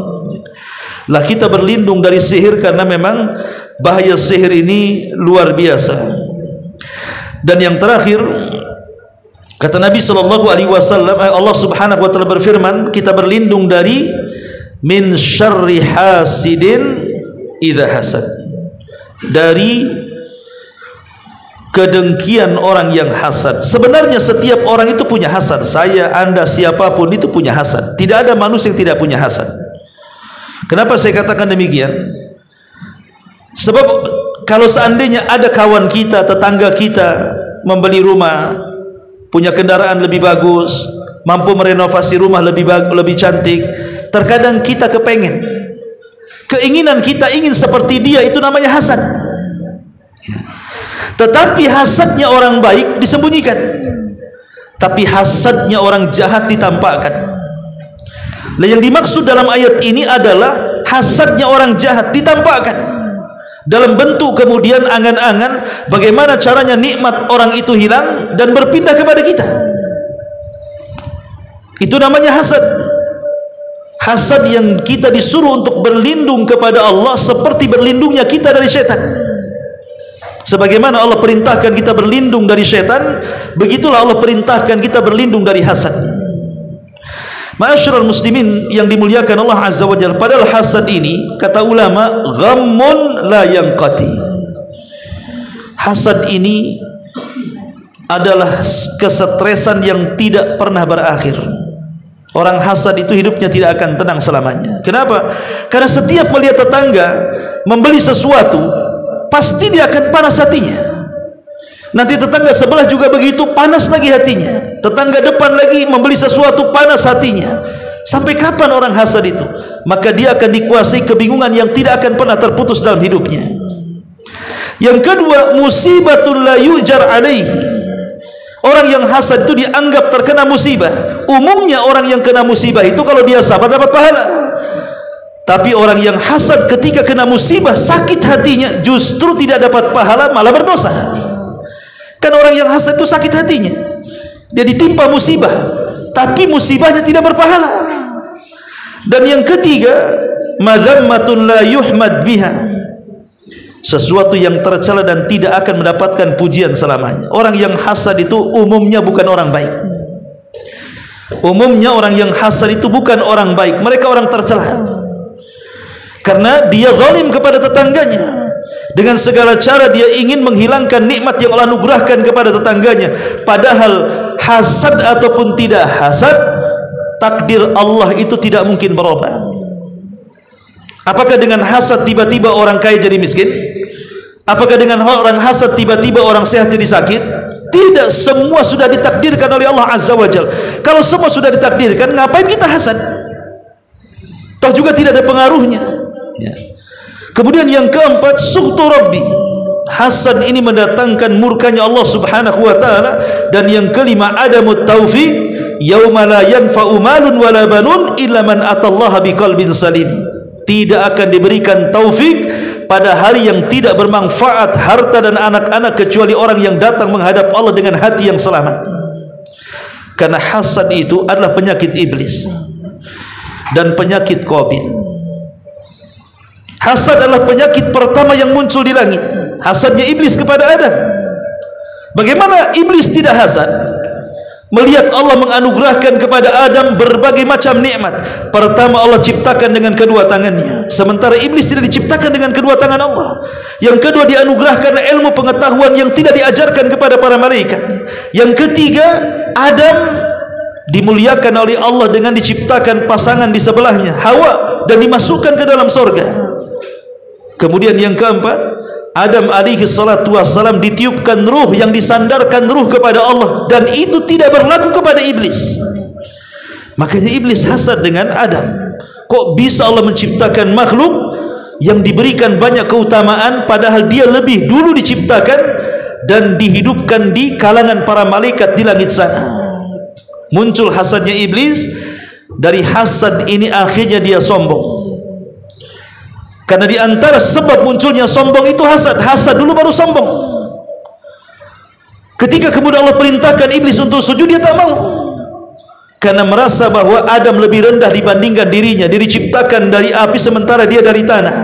Lah kita berlindung dari sihir karena memang bahaya sihir ini luar biasa. Dan yang terakhir, kata Nabi SAW, Allah Subhanahu wa taala berfirman, kita berlindung dari min syarri hasidin idza hasad, dari kedengkian orang yang hasad. Sebenarnya setiap orang itu punya hasad. Saya, Anda, siapapun itu punya hasad. Tidak ada manusia yang tidak punya hasad. Kenapa saya katakan demikian? Sebab kalau seandainya ada kawan kita, tetangga kita membeli rumah, punya kendaraan lebih bagus, mampu merenovasi rumah lebih bagus, lebih cantik, terkadang kita kepengen, keinginan kita ingin seperti dia, itu namanya hasad. Tetapi hasadnya orang baik disembunyikan, tapi hasadnya orang jahat ditampakkan. Nah, yang dimaksud dalam ayat ini adalah hasadnya orang jahat ditampakkan dalam bentuk kemudian angan-angan bagaimana caranya nikmat orang itu hilang dan berpindah kepada kita. Itu namanya hasad. Hasad yang kita disuruh untuk berlindung kepada Allah seperti berlindungnya kita dari syaitan. Sebagaimana Allah perintahkan kita berlindung dari syaitan, begitulah Allah perintahkan kita berlindung dari hasad. Ma'asyiral muslimin yang dimuliakan Allah Azza wa Jalla, padahal hasad ini, kata ulama, ghammun la yanqati. Hasad ini adalah kesetresan yang tidak pernah berakhir. Orang hasad itu hidupnya tidak akan tenang selamanya. Kenapa? Karena setiap melihat tetangga membeli sesuatu, pasti dia akan panas hatinya. Nanti tetangga sebelah juga begitu, panas lagi hatinya. Tetangga depan lagi membeli sesuatu, panas hatinya. Sampai kapan orang hasad itu? Maka dia akan dikuasai kebingungan yang tidak akan pernah terputus dalam hidupnya. Yang kedua, musibatun la yujar alaihi. Orang yang hasad itu dianggap terkena musibah. Umumnya orang yang kena musibah itu kalau dia sabar dapat pahala. Tapi orang yang hasad ketika kena musibah, sakit hatinya, justru tidak dapat pahala, malah berdosa. Kan orang yang hasad itu sakit hatinya, dia ditimpa musibah, tapi musibahnya tidak berpahala. Dan yang ketiga, mazammatun la yuhmad biha. Sesuatu yang tercela dan tidak akan mendapatkan pujian selamanya. Orang yang hasad itu umumnya bukan orang baik. Umumnya orang yang hasad itu bukan orang baik, mereka orang tercela. Karena dia zalim kepada tetangganya. Dengan segala cara dia ingin menghilangkan nikmat yang Allah anugerahkan kepada tetangganya. Padahal hasad ataupun tidak hasad, takdir Allah itu tidak mungkin berubah. Apakah dengan hasad tiba-tiba orang kaya jadi miskin? Apakah dengan orang hasad tiba-tiba orang sehat jadi sakit? Tidak, semua sudah ditakdirkan oleh Allah Azza wa Jalla. Kalau semua sudah ditakdirkan, ngapain kita hasad? Toh juga tidak ada pengaruhnya. Ya. Kemudian yang keempat, sukhtu rabbi. Hasad ini mendatangkan murkanya Allah Subhanahu wa taala. Dan yang kelima, adamut taufiq, yauma la yanfa'u malun wala banun illa man atallaha biqalbin salim. Tidak akan diberikan taufik pada hari yang tidak bermanfaat harta dan anak-anak kecuali orang yang datang menghadap Allah dengan hati yang selamat. Karena hasad itu adalah penyakit iblis dan penyakit Qabil. Hasad adalah penyakit pertama yang muncul di langit. Hasadnya iblis kepada Adam. Bagaimana iblis tidak hasad? Melihat Allah menganugerahkan kepada Adam berbagai macam nikmat. Pertama Allah ciptakan dengan kedua tangannya, sementara iblis tidak diciptakan dengan kedua tangan Allah. Yang kedua dianugerahkan ilmu pengetahuan yang tidak diajarkan kepada para malaikat. Yang ketiga, Adam dimuliakan oleh Allah dengan diciptakan pasangan di sebelahnya, Hawa, dan dimasukkan ke dalam surga. Kemudian yang keempat, Adam alaihi salatu wassalam ditiupkan ruh yang disandarkan ruh kepada Allah, dan itu tidak berlaku kepada iblis. Makanya iblis hasad dengan Adam. Kok bisa Allah menciptakan makhluk yang diberikan banyak keutamaan padahal dia lebih dulu diciptakan dan dihidupkan di kalangan para malaikat di langit sana. Muncul hasadnya iblis. Dari hasad ini akhirnya dia sombong. Karena di antara sebab munculnya sombong itu hasad. Hasad dulu baru sombong. Ketika kemudian Allah perintahkan iblis untuk sujud, dia tak mau. Karena merasa bahwa Adam lebih rendah dibandingkan dirinya. Dia diciptakan dari api sementara dia dari tanah.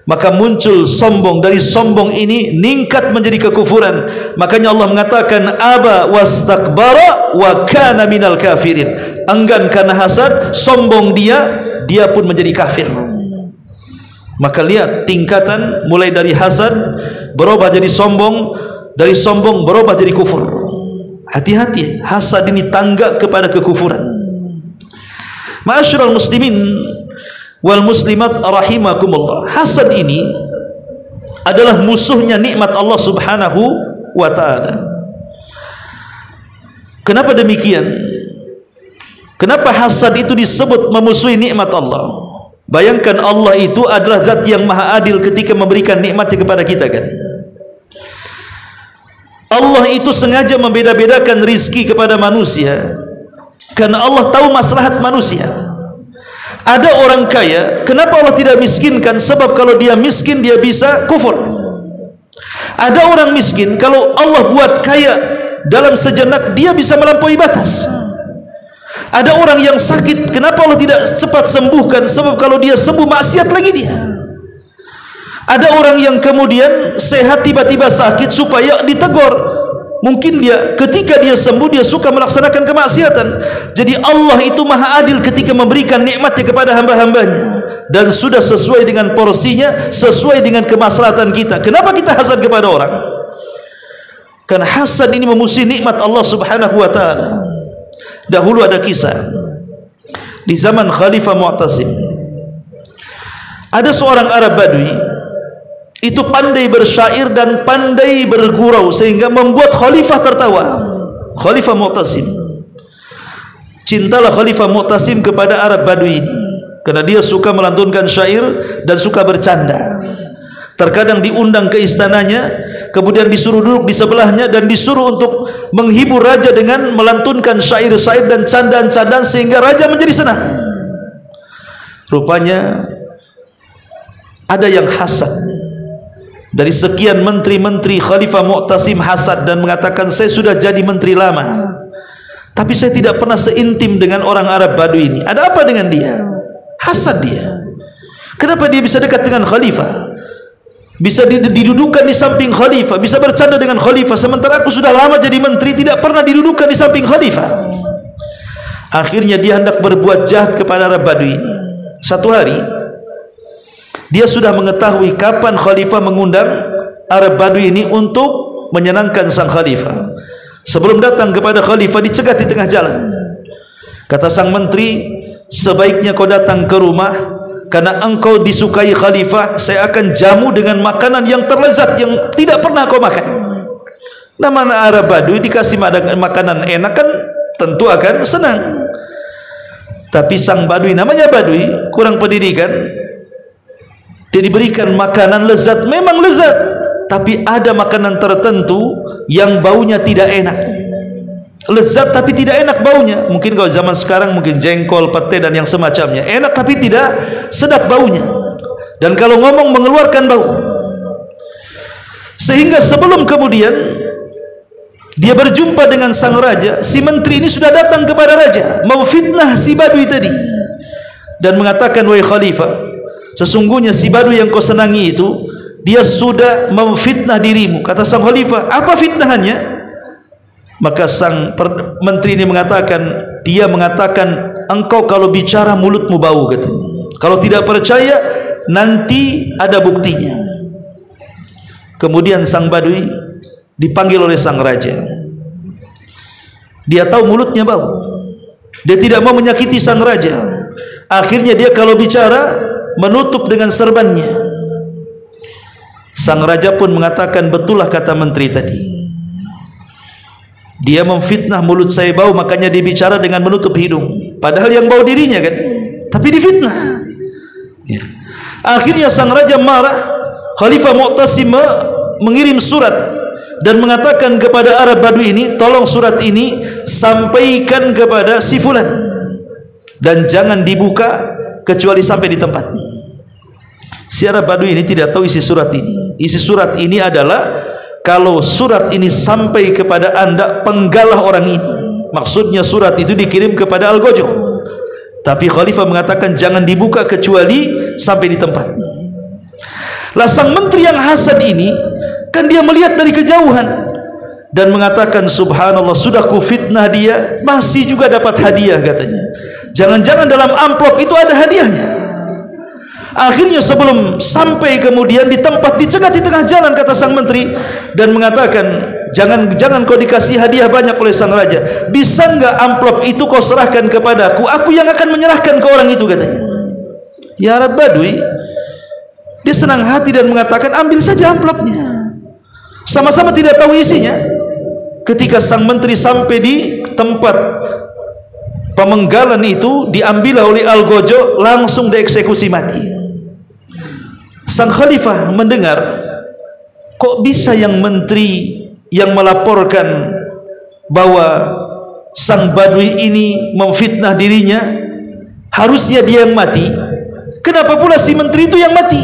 Maka muncul sombong. Dari sombong ini ningkat menjadi kekufuran. Makanya Allah mengatakan aba wastakbara wa kana minal kafirin. Enggan karena hasad, sombong dia pun menjadi kafir. Maka lihat tingkatan mulai dari hasad berubah jadi sombong, dari sombong berubah jadi kufur. Hati-hati, hasad ini tangga kepada kekufuran. Ma'asyiral muslimin wal muslimat rahimakumullah. Hasad ini adalah musuhnya nikmat Allah Subhanahu wa taala. Kenapa demikian? Kenapa hasad itu disebut memusuhi nikmat Allah? Bayangkan Allah itu adalah zat yang maha adil ketika memberikan nikmatnya kepada kita kan. Allah itu sengaja membeda-bedakan rizki kepada manusia karena Allah tahu maslahat manusia. Ada orang kaya, kenapa Allah tidak miskinkan? Sebab kalau dia miskin dia bisa kufur. Ada orang miskin, kalau Allah buat kaya dalam sejenak dia bisa melampaui batas. Ada orang yang sakit, kenapa Allah tidak cepat sembuhkan? Sebab kalau dia sembuh maksiat lagi dia. Ada orang yang kemudian sehat tiba-tiba sakit supaya ditegur. Mungkin dia ketika dia sembuh dia suka melaksanakan kemaksiatan. Jadi Allah itu maha adil ketika memberikan nikmatnya kepada hamba-hambanya, dan sudah sesuai dengan porsinya, sesuai dengan kemaslahatan kita. Kenapa kita hasad kepada orang? Karena hasad ini memusuhi nikmat Allah Subhanahu wa taala. Dahulu ada kisah di zaman Khalifah Mu'tasim. Ada seorang Arab Badui itu pandai bersyair dan pandai bergurau sehingga membuat khalifah tertawa. Khalifah Mu'tasim, cintalah Khalifah Mu'tasim kepada Arab Badui ini karena dia suka melantunkan syair dan suka bercanda. Terkadang diundang ke istananya, kemudian disuruh duduk di sebelahnya dan disuruh untuk menghibur raja dengan melantunkan syair-syair dan candaan-candaan sehingga raja menjadi senang. Rupanya ada yang hasad dari sekian menteri-menteri. Khalifah Mu'tasim hasad dan mengatakan, saya sudah jadi menteri lama tapi saya tidak pernah seintim dengan orang Arab Badui ini. Ada apa dengan dia? Hasad dia. Kenapa dia bisa dekat dengan khalifah, bisa didudukan di samping khalifah, bisa bercanda dengan khalifah, sementara aku sudah lama jadi menteri tidak pernah didudukan di samping khalifah. Akhirnya dia hendak berbuat jahat kepada Arab Badui ini. Satu hari dia sudah mengetahui kapan khalifah mengundang Arab Badui ini untuk menyenangkan sang khalifah. Sebelum datang kepada khalifah dicegat di tengah jalan. Kata sang menteri, sebaiknya kau datang ke rumah, karena engkau disukai khalifah, saya akan jamu dengan makanan yang terlezat yang tidak pernah kau makan. Namanya Arab Badui dikasih makanan enak kan tentu akan senang. Tapi sang Badui, namanya Badui, kurang pendidikan, dia diberikan makanan lezat, memang lezat, tapi ada makanan tertentu yang baunya tidak enak. Lezat tapi tidak enak baunya. Mungkin kalau zaman sekarang mungkin jengkol, pete dan yang semacamnya, enak tapi tidak sedap baunya, dan kalau ngomong mengeluarkan bau. Sehingga sebelum kemudian dia berjumpa dengan sang raja, si menteri ini sudah datang kepada raja memfitnah si Badui tadi dan mengatakan, wahai khalifah, sesungguhnya si Badui yang kau senangi itu, dia sudah memfitnah dirimu. Kata sang khalifah, apa fitnahannya? Maka sang menteri ini mengatakan, dia mengatakan, engkau kalau bicara mulutmu bau, katanya. Kalau tidak percaya nanti ada buktinya. Kemudian sang Badui dipanggil oleh sang raja. Dia tahu mulutnya bau, dia tidak mau menyakiti sang raja. Akhirnya dia kalau bicara menutup dengan serbannya. Sang raja pun mengatakan, betullah kata menteri tadi, dia memfitnah mulut saya bau, makanya dia bicara dengan menutup hidung, padahal yang bau dirinya kan, tapi difitnah ya. Akhirnya sang raja marah. Khalifah Mu'tasim mengirim surat dan mengatakan kepada Arab Badui ini, tolong surat ini sampaikan kepada si fulan dan jangan dibuka kecuali sampai di tempatnya. Si Arab Badui ini tidak tahu isi surat ini. Isi surat ini adalah, kalau surat ini sampai kepada anda, penggalah orang ini. Maksudnya surat itu dikirim kepada Al-Gojo, tapi khalifah mengatakan jangan dibuka kecuali sampai di tempat. Lah sang menteri yang hasad ini kan dia melihat dari kejauhan dan mengatakan, subhanallah, sudah ku fitnah dia masih juga dapat hadiah, katanya. Jangan-jangan dalam amplop itu ada hadiahnya. Akhirnya sebelum sampai kemudian di tempat, dicegat di tengah jalan, kata sang menteri, dan mengatakan, jangan kau dikasih hadiah banyak oleh sang raja, bisa enggak amplop itu kau serahkan kepadaku, aku yang akan menyerahkan ke orang itu, katanya. Ya Arab Badui, dia senang hati dan mengatakan, ambil saja amplopnya. Sama-sama tidak tahu isinya. Ketika sang menteri sampai di tempat pemenggalan itu, diambil oleh Al-Gojo, langsung dieksekusi mati. Sang khalifah mendengar, kok bisa yang menteri yang melaporkan bahwa sang Badui ini memfitnah dirinya, harusnya dia yang mati, kenapa pula si menteri itu yang mati?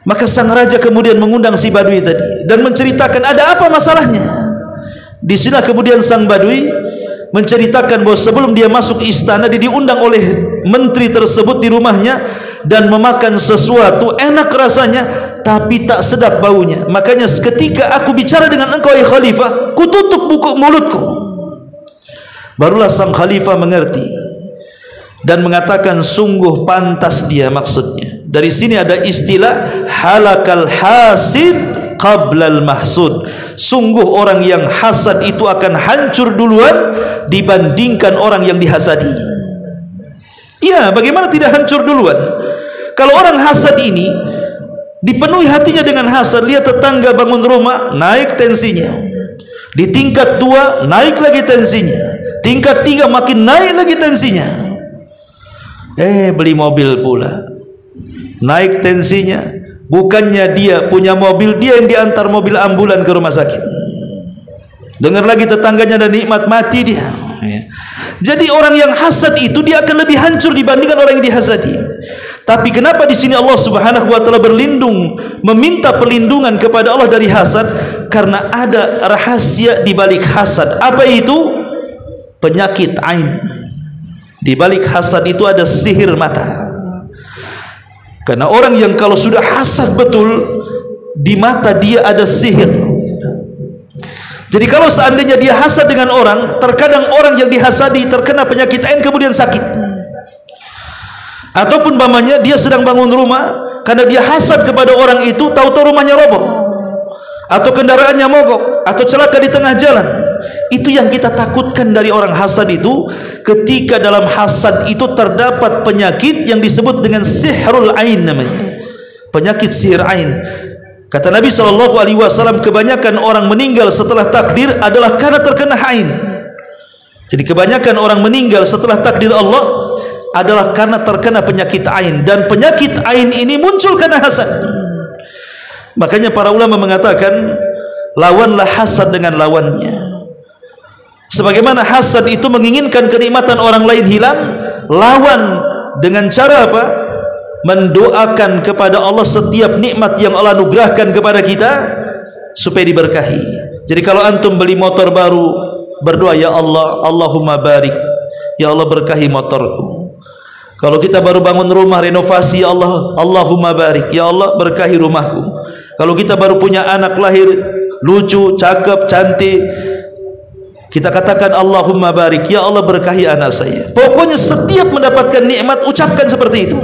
Maka sang raja kemudian mengundang si Badui tadi dan menceritakan ada apa masalahnya. Di sini kemudian sang Badui menceritakan bahwa sebelum dia masuk istana, dia diundang oleh menteri tersebut di rumahnya dan memakan sesuatu enak rasanya tapi tak sedap baunya. Makanya ketika aku bicara dengan engkau ya khalifah, ku tutup buku mulutku. Barulah sang khalifah mengerti dan mengatakan, sungguh pantas dia. Maksudnya dari sini ada istilah halakal hasid qablal mahsud. Sungguh orang yang hasad itu akan hancur duluan dibandingkan orang yang dihasadi. Ya, bagaimana tidak hancur duluan? Kalau orang hasad ini dipenuhi hatinya dengan hasad. Lihat tetangga bangun rumah, naik tensinya. Di tingkat 2 naik lagi tensinya. Tingkat 3 makin naik lagi tensinya. Beli mobil pula, naik tensinya. Bukannya dia punya mobil, dia yang diantar mobil ambulan ke rumah sakit. Dengar lagi tetangganya ada nikmat, mati dia. Jadi orang yang hasad itu dia akan lebih hancur dibandingkan orang yang dihasadi. Tapi kenapa di sini Allah Subhanahu wa taala berlindung, meminta perlindungan kepada Allah dari hasad? Karena ada rahasia di balik hasad. Apa itu? Penyakit ain. Di balik hasad itu ada sihir mata. Karena orang yang kalau sudah hasad betul, di mata dia ada sihir. Jadi kalau seandainya dia hasad dengan orang, terkadang orang yang dihasadi terkena penyakit ain kemudian sakit. Ataupun umpamanya dia sedang bangun rumah, karena dia hasad kepada orang itu, tahu-tahu rumahnya roboh, atau kendaraannya mogok, atau celaka di tengah jalan. Itu yang kita takutkan dari orang hasad itu. Ketika dalam hasad itu terdapat penyakit yang disebut dengan sihrul ain namanya. Penyakit sihir ain. Kata Nabi SAW, kebanyakan orang meninggal setelah takdir adalah karena terkena ain. Jadi kebanyakan orang meninggal setelah takdir Allah adalah karena terkena penyakit ain. Dan penyakit ain ini muncul karena hasad. Makanya para ulama mengatakan, lawanlah hasad dengan lawannya. Sebagaimana hasad itu menginginkan kenikmatan orang lain hilang, lawan dengan cara apa? Mendoakan kepada Allah setiap nikmat yang Allah anugerahkan kepada kita supaya diberkahi. Jadi kalau antum beli motor baru, berdoa, ya Allah, Allahumma barik, ya Allah berkahi motorku. Kalau kita baru bangun rumah renovasi, ya Allah, Allahumma barik, ya Allah berkahi rumahku. Kalau kita baru punya anak lahir lucu, cakep, cantik, kita katakan Allahumma barik, ya Allah berkahi anak saya. Pokoknya setiap mendapatkan nikmat ucapkan seperti itu.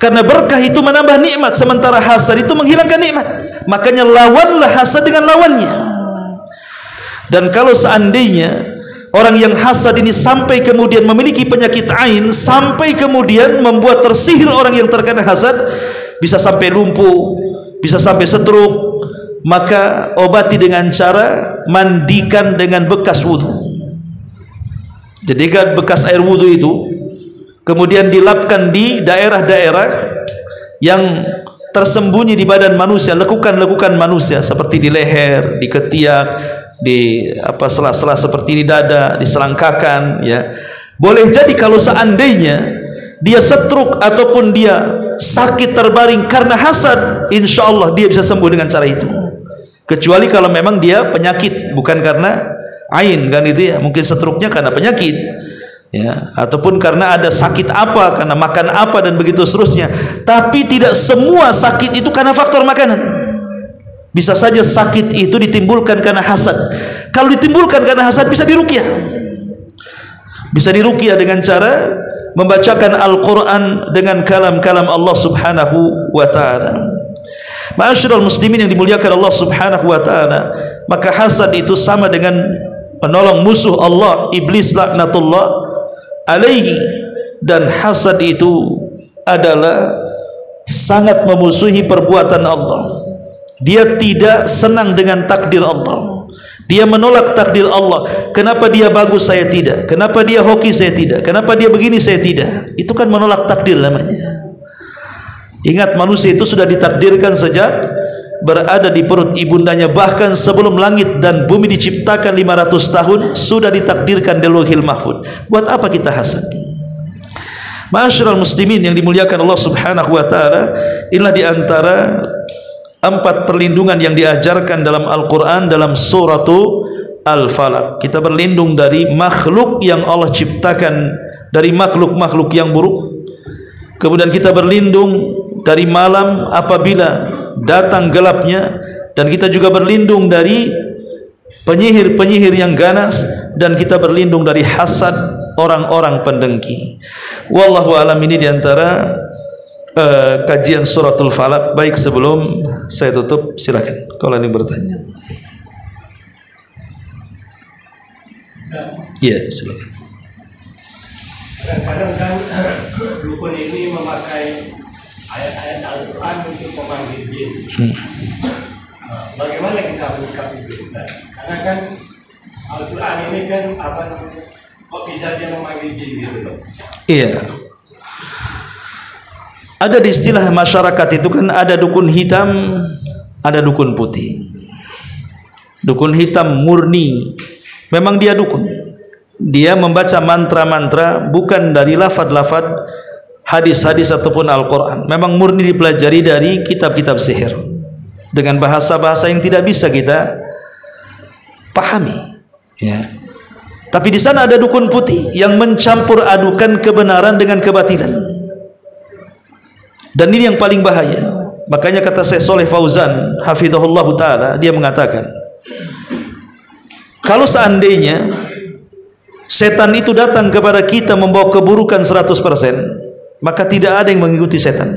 Karena berkah itu menambah nikmat, sementara hasad itu menghilangkan nikmat. Makanya lawanlah hasad dengan lawannya. Dan kalau seandainya orang yang hasad ini sampai kemudian memiliki penyakit ain, sampai kemudian membuat tersihir orang yang terkena hasad, bisa sampai lumpuh, bisa sampai stroke, maka obati dengan cara mandikan dengan bekas wudu. Jadikan bekas air wudu itu kemudian dilapkan di daerah-daerah yang tersembunyi di badan manusia, lekukan-lekukan manusia seperti di leher, di ketiak, di sela-sela seperti di dada, di selangkakan, ya. Boleh jadi kalau seandainya dia stroke ataupun dia sakit terbaring karena hasad, insya Allah dia bisa sembuh dengan cara itu. Kecuali kalau memang dia penyakit, bukan karena ain, kan itu ya, mungkin stroke-nya karena penyakit, ya, ataupun karena ada sakit apa, karena makan apa dan begitu seterusnya. Tapi tidak semua sakit itu karena faktor makanan. Bisa saja sakit itu ditimbulkan karena hasad. Kalau ditimbulkan karena hasad bisa diruqyah. Bisa diruqyah dengan cara membacakan Al-Quran dengan kalam-kalam Allah Subhanahu wa ta'ala. Ma'asyiral muslimin yang dimuliakan Allah Subhanahu wa ta'ala, maka hasad itu sama dengan penolong musuh Allah, iblis laknatullah alaihi. Dan hasad itu adalah sangat memusuhi perbuatan Allah. Dia tidak senang dengan takdir Allah. Dia menolak takdir Allah. Kenapa dia bagus saya tidak, kenapa dia hoki saya tidak, kenapa dia begini saya tidak. Itu kan menolak takdir namanya. Ingat, manusia itu sudah ditakdirkan sejak berada di perut ibundanya. Bahkan sebelum langit dan bumi diciptakan 500 tahun sudah ditakdirkan di Lauhil Mahfuz. Buat apa kita hasad? Ma'asyiral muslimin yang dimuliakan Allah Subhanahu wa ta'ala, inilah di antara 4 perlindungan yang diajarkan dalam Al-Quran dalam suratu Al-Falaq. Kita berlindung dari makhluk yang Allah ciptakan, dari makhluk-makhluk yang buruk. Kemudian kita berlindung dari malam apabila datang gelapnya, dan kita juga berlindung dari penyihir-penyihir yang ganas, dan kita berlindung dari hasad orang-orang pendengki. Wallahu alam. Ini diantara kajian suratul Falaq. Baik, sebelum saya tutup, silakan kalau ada yang bertanya. Iya, silakan. Kadang-kadang kan dukun ini memakai ayat-ayat ayat Al-Quran untuk memanggil jin. Bagaimana kita menyikapi itu? Karena kan Al-Quran ini kan apa namanya? Kok bisa dia memanggil jin gitu loh? Iya. Ada di istilah masyarakat itu kan ada dukun hitam, ada dukun putih. Dukun hitam murni, memang dia dukun. Dia membaca mantra-mantra bukan dari lafad-lafad hadis-hadis ataupun Al-Quran. Memang murni dipelajari dari kitab-kitab sihir dengan bahasa-bahasa yang tidak bisa kita pahami. Ya. Tapi di sana ada dukun putih yang mencampur adukan kebenaran dengan kebatilan. Dan ini yang paling bahaya. Makanya kata Syekh Shalih Fauzan hafizahullah taala, dia mengatakan, kalau seandainya setan itu datang kepada kita membawa keburukan 100%, maka tidak ada yang mengikuti setan.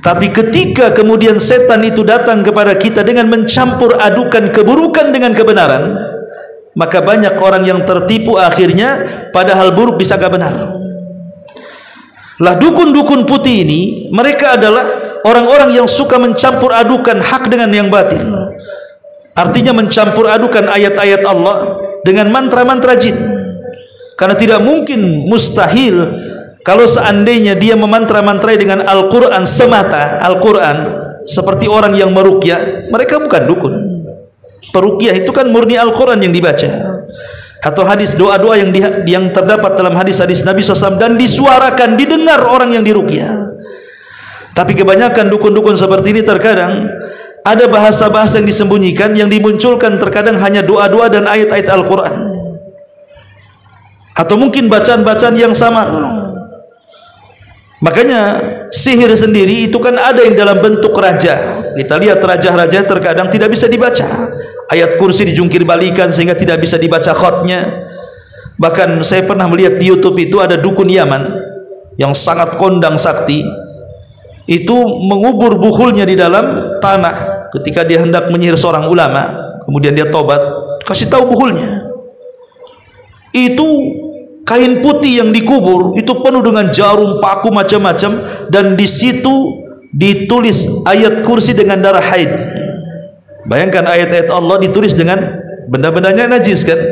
Tapi ketika kemudian setan itu datang kepada kita dengan mencampur adukan keburukan dengan kebenaran, maka banyak orang yang tertipu, akhirnya padahal buruk disangka benar. Lah dukun-dukun putih ini, mereka adalah orang-orang yang suka mencampur adukan hak dengan yang batil. Artinya mencampur adukan ayat-ayat Allah dengan mantra-mantra jin. Karena tidak mungkin, mustahil kalau seandainya dia memantra-mantrai dengan Al-Quran semata, Al-Quran seperti orang yang meruqyah, mereka bukan dukun. Peruqyah itu kan murni Al-Quran yang dibaca, atau hadis, doa-doa yang terdapat dalam hadis-hadis Nabi SAW dan disuarakan, didengar orang yang diruqyah. Tapi kebanyakan dukun-dukun seperti ini terkadang ada bahasa-bahasa yang disembunyikan, yang dimunculkan terkadang hanya doa-doa dan ayat-ayat Al-Quran, atau mungkin bacaan-bacaan yang samar. Makanya sihir sendiri itu kan ada yang dalam bentuk raja. Kita lihat raja-raja terkadang tidak bisa dibaca, ayat kursi dijungkir balikan sehingga tidak bisa dibaca khotnya. Bahkan saya pernah melihat di YouTube itu ada dukun Yaman yang sangat kondang sakti, itu mengubur buhulnya di dalam tanah ketika dia hendak menyihir seorang ulama. Kemudian dia tobat, kasih tahu buhulnya itu kain putih yang dikubur itu penuh dengan jarum, paku, macam-macam, dan di situ ditulis ayat kursi dengan darah haid. Bayangkan ayat-ayat Allah ditulis dengan benda-bendanya najis kan?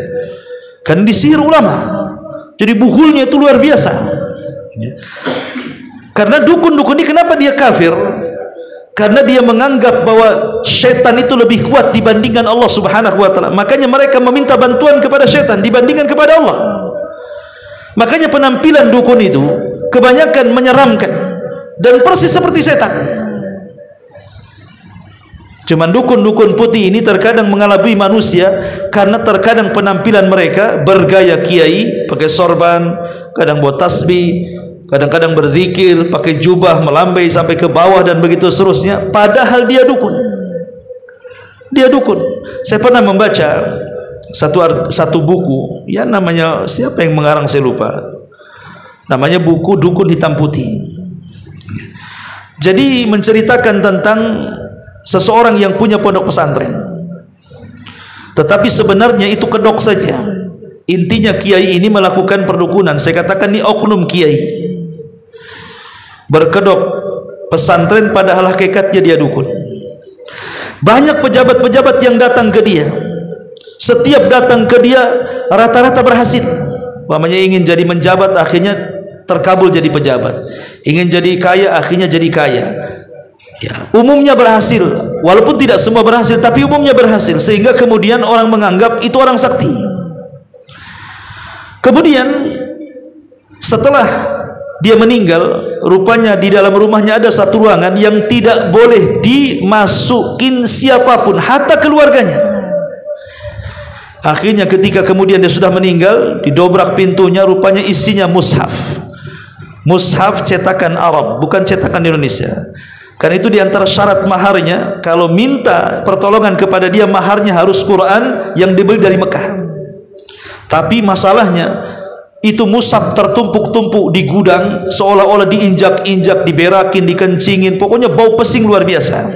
Kan disihir ulama. Jadi buhulnya itu luar biasa. Karena dukun-dukun ini kenapa dia kafir? Karena dia menganggap bahwa syaitan itu lebih kuat dibandingkan Allah Subhanahu wa taala. Makanya mereka meminta bantuan kepada syaitan dibandingkan kepada Allah. Makanya penampilan dukun itu kebanyakan menyeramkan dan persis seperti setan. Cuman dukun-dukun putih ini terkadang mengalabui manusia karena terkadang penampilan mereka bergaya kiai, pakai sorban, kadang bawa tasbih, kadang-kadang berzikir, pakai jubah melambai sampai ke bawah dan begitu seterusnya, padahal dia dukun. Dia dukun. Saya pernah membaca satu buku, ya namanya siapa yang mengarang saya lupa. Namanya buku Dukun Hitam Putih. Jadi menceritakan tentang seseorang yang punya pondok pesantren, tetapi sebenarnya itu kedok saja. Intinya kiai ini melakukan perdukunan. Saya katakan ini oknum kiai, berkedok pesantren padahal hakikatnya dia dukun. Banyak pejabat-pejabat yang datang ke dia. Setiap datang ke dia rata-rata berhasil. Umpamanya ingin jadi menjabat, akhirnya terkabul jadi pejabat. Ingin jadi kaya, akhirnya jadi kaya. Ya, umumnya berhasil, walaupun tidak semua berhasil, tapi umumnya berhasil, sehingga kemudian orang menganggap itu orang sakti. Kemudian setelah dia meninggal, rupanya di dalam rumahnya ada satu ruangan yang tidak boleh dimasukin siapapun, hatta keluarganya. Akhirnya ketika kemudian dia sudah meninggal, didobrak pintunya, rupanya isinya mushaf. Mushaf cetakan Arab, bukan cetakan Indonesia. Karena itu diantara syarat maharnya, kalau minta pertolongan kepada dia, maharnya harus Quran yang dibeli dari Mekah. Tapi masalahnya itu mushaf tertumpuk-tumpuk di gudang, seolah-olah diinjak-injak, diberakin, dikencingin, pokoknya bau pesing luar biasa.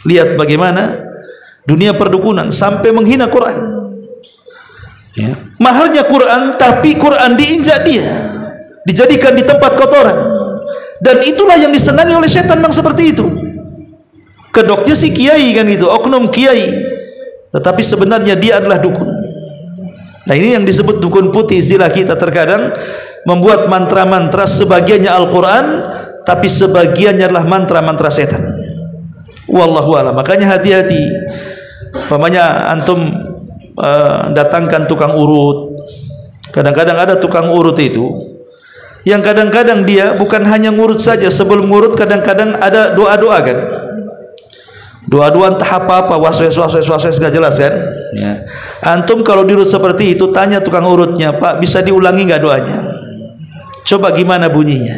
Lihat bagaimana dunia perdukunan sampai menghina Quran. Ya. Maharnya Quran, tapi Quran diinjak dia, dijadikan di tempat kotoran. Dan itulah yang disenangi oleh setan bang, seperti itu. Kedoknya si kiai kan itu, oknum kiai, tetapi sebenarnya dia adalah dukun. Nah ini yang disebut dukun putih. Istilah kita terkadang membuat mantra-mantra, sebagiannya Al-Quran, tapi sebagiannya adalah mantra-mantra setan. Wallahu a'lam. Makanya hati-hati. Pamannya antum datangkan tukang urut. Kadang-kadang ada tukang urut itu yang kadang-kadang dia bukan hanya ngurut saja, sebelum ngurut kadang-kadang ada doa-doa kan. Doa-doa entah apa-apa, waswes nggak jelas kan. Ya. Antum kalau diurut seperti itu, tanya tukang urutnya, Pak bisa diulangi nggak doanya? Coba gimana bunyinya?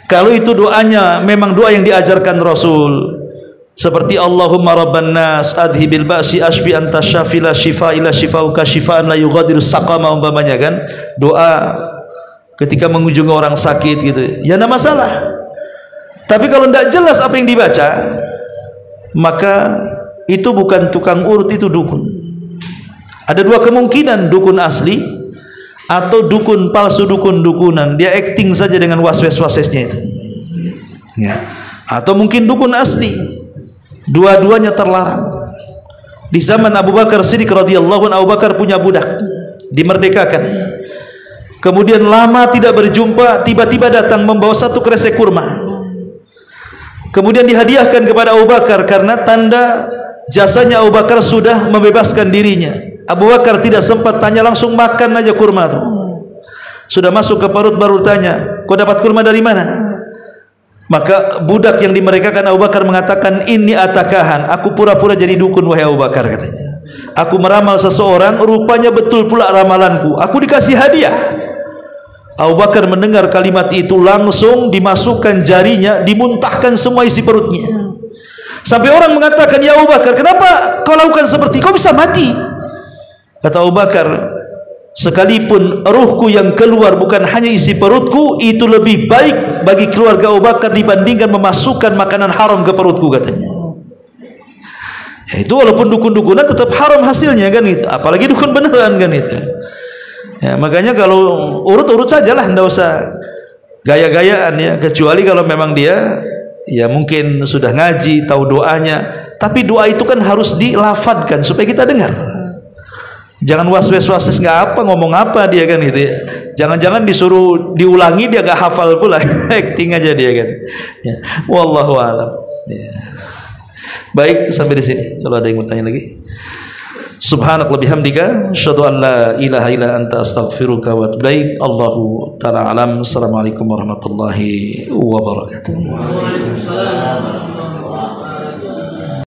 Kalau itu doanya memang doa yang diajarkan Rasul, seperti Allahumma rabban nas adhibil ba'si ashfi anta syafi la shifa ila shifauka shifaan la yughadiru saqama, umpamanya kan, doa ketika mengunjungi orang sakit gitu, ya tidak masalah. Tapi kalau tidak jelas apa yang dibaca, maka itu bukan tukang urut, itu dukun. Ada dua kemungkinan, dukun asli atau dukun palsu, dukun-dukunan, dia acting saja dengan waswes-waswesnya itu ya. Atau mungkin dukun asli. Dua-duanya terlarang. Di zaman Abu Bakar Siddiq radhiyallahu anhu, Abu Bakar punya budak, dimerdekakan. Kemudian lama tidak berjumpa, tiba-tiba datang membawa satu kresek kurma. Kemudian dihadiahkan kepada Abu Bakar karena tanda jasanya Abu Bakar sudah membebaskan dirinya. Abu Bakar tidak sempat tanya, langsung makan aja kurma itu. Sudah masuk ke perut baru tanya, kau dapat kurma dari mana? Maka budak yang dimerdekakan Abu Bakar mengatakan, ini atakahan, aku pura-pura jadi dukun wahai Abu Bakar, katanya. Aku meramal seseorang, rupanya betul pula ramalanku, aku dikasih hadiah. Abu Bakar mendengar kalimat itu, langsung dimasukkan jarinya, dimuntahkan semua isi perutnya. Sampai orang mengatakan, ya Abu Bakar, kenapa kau lakukan seperti, kau bisa mati? Kata Abu Bakar, sekalipun ruhku yang keluar bukan hanya isi perutku, itu lebih baik bagi keluarga Abu Bakar dibandingkan memasukkan makanan haram ke perutku, katanya. Ya, itu walaupun dukun-dukunan tetap haram hasilnya kan itu, apalagi dukun beneran kan itu. Ya, makanya kalau urut-urut sajalah, tidak usah gaya-gayaan ya, kecuali kalau memang dia ya mungkin sudah ngaji, tahu doanya, tapi doa itu kan harus dilafadkan supaya kita dengar. Jangan waswes-waswes nggak apa, ngomong apa dia kan gitu ya. Jangan-jangan disuruh diulangi dia nggak hafal pula, acting aja dia kan. Ya. Wallahu a'lam. Ya. Baik, sampai di sini. Kalau ada yang mau tanya lagi. Subhanallah bihamdika asyhadu an la ilaha illa anta astaghfiruka wa atubu ilaik. Allahu ta'ala alam. Assalamualaikum warahmatullahi wabarakatuh. Waalaikumsalam.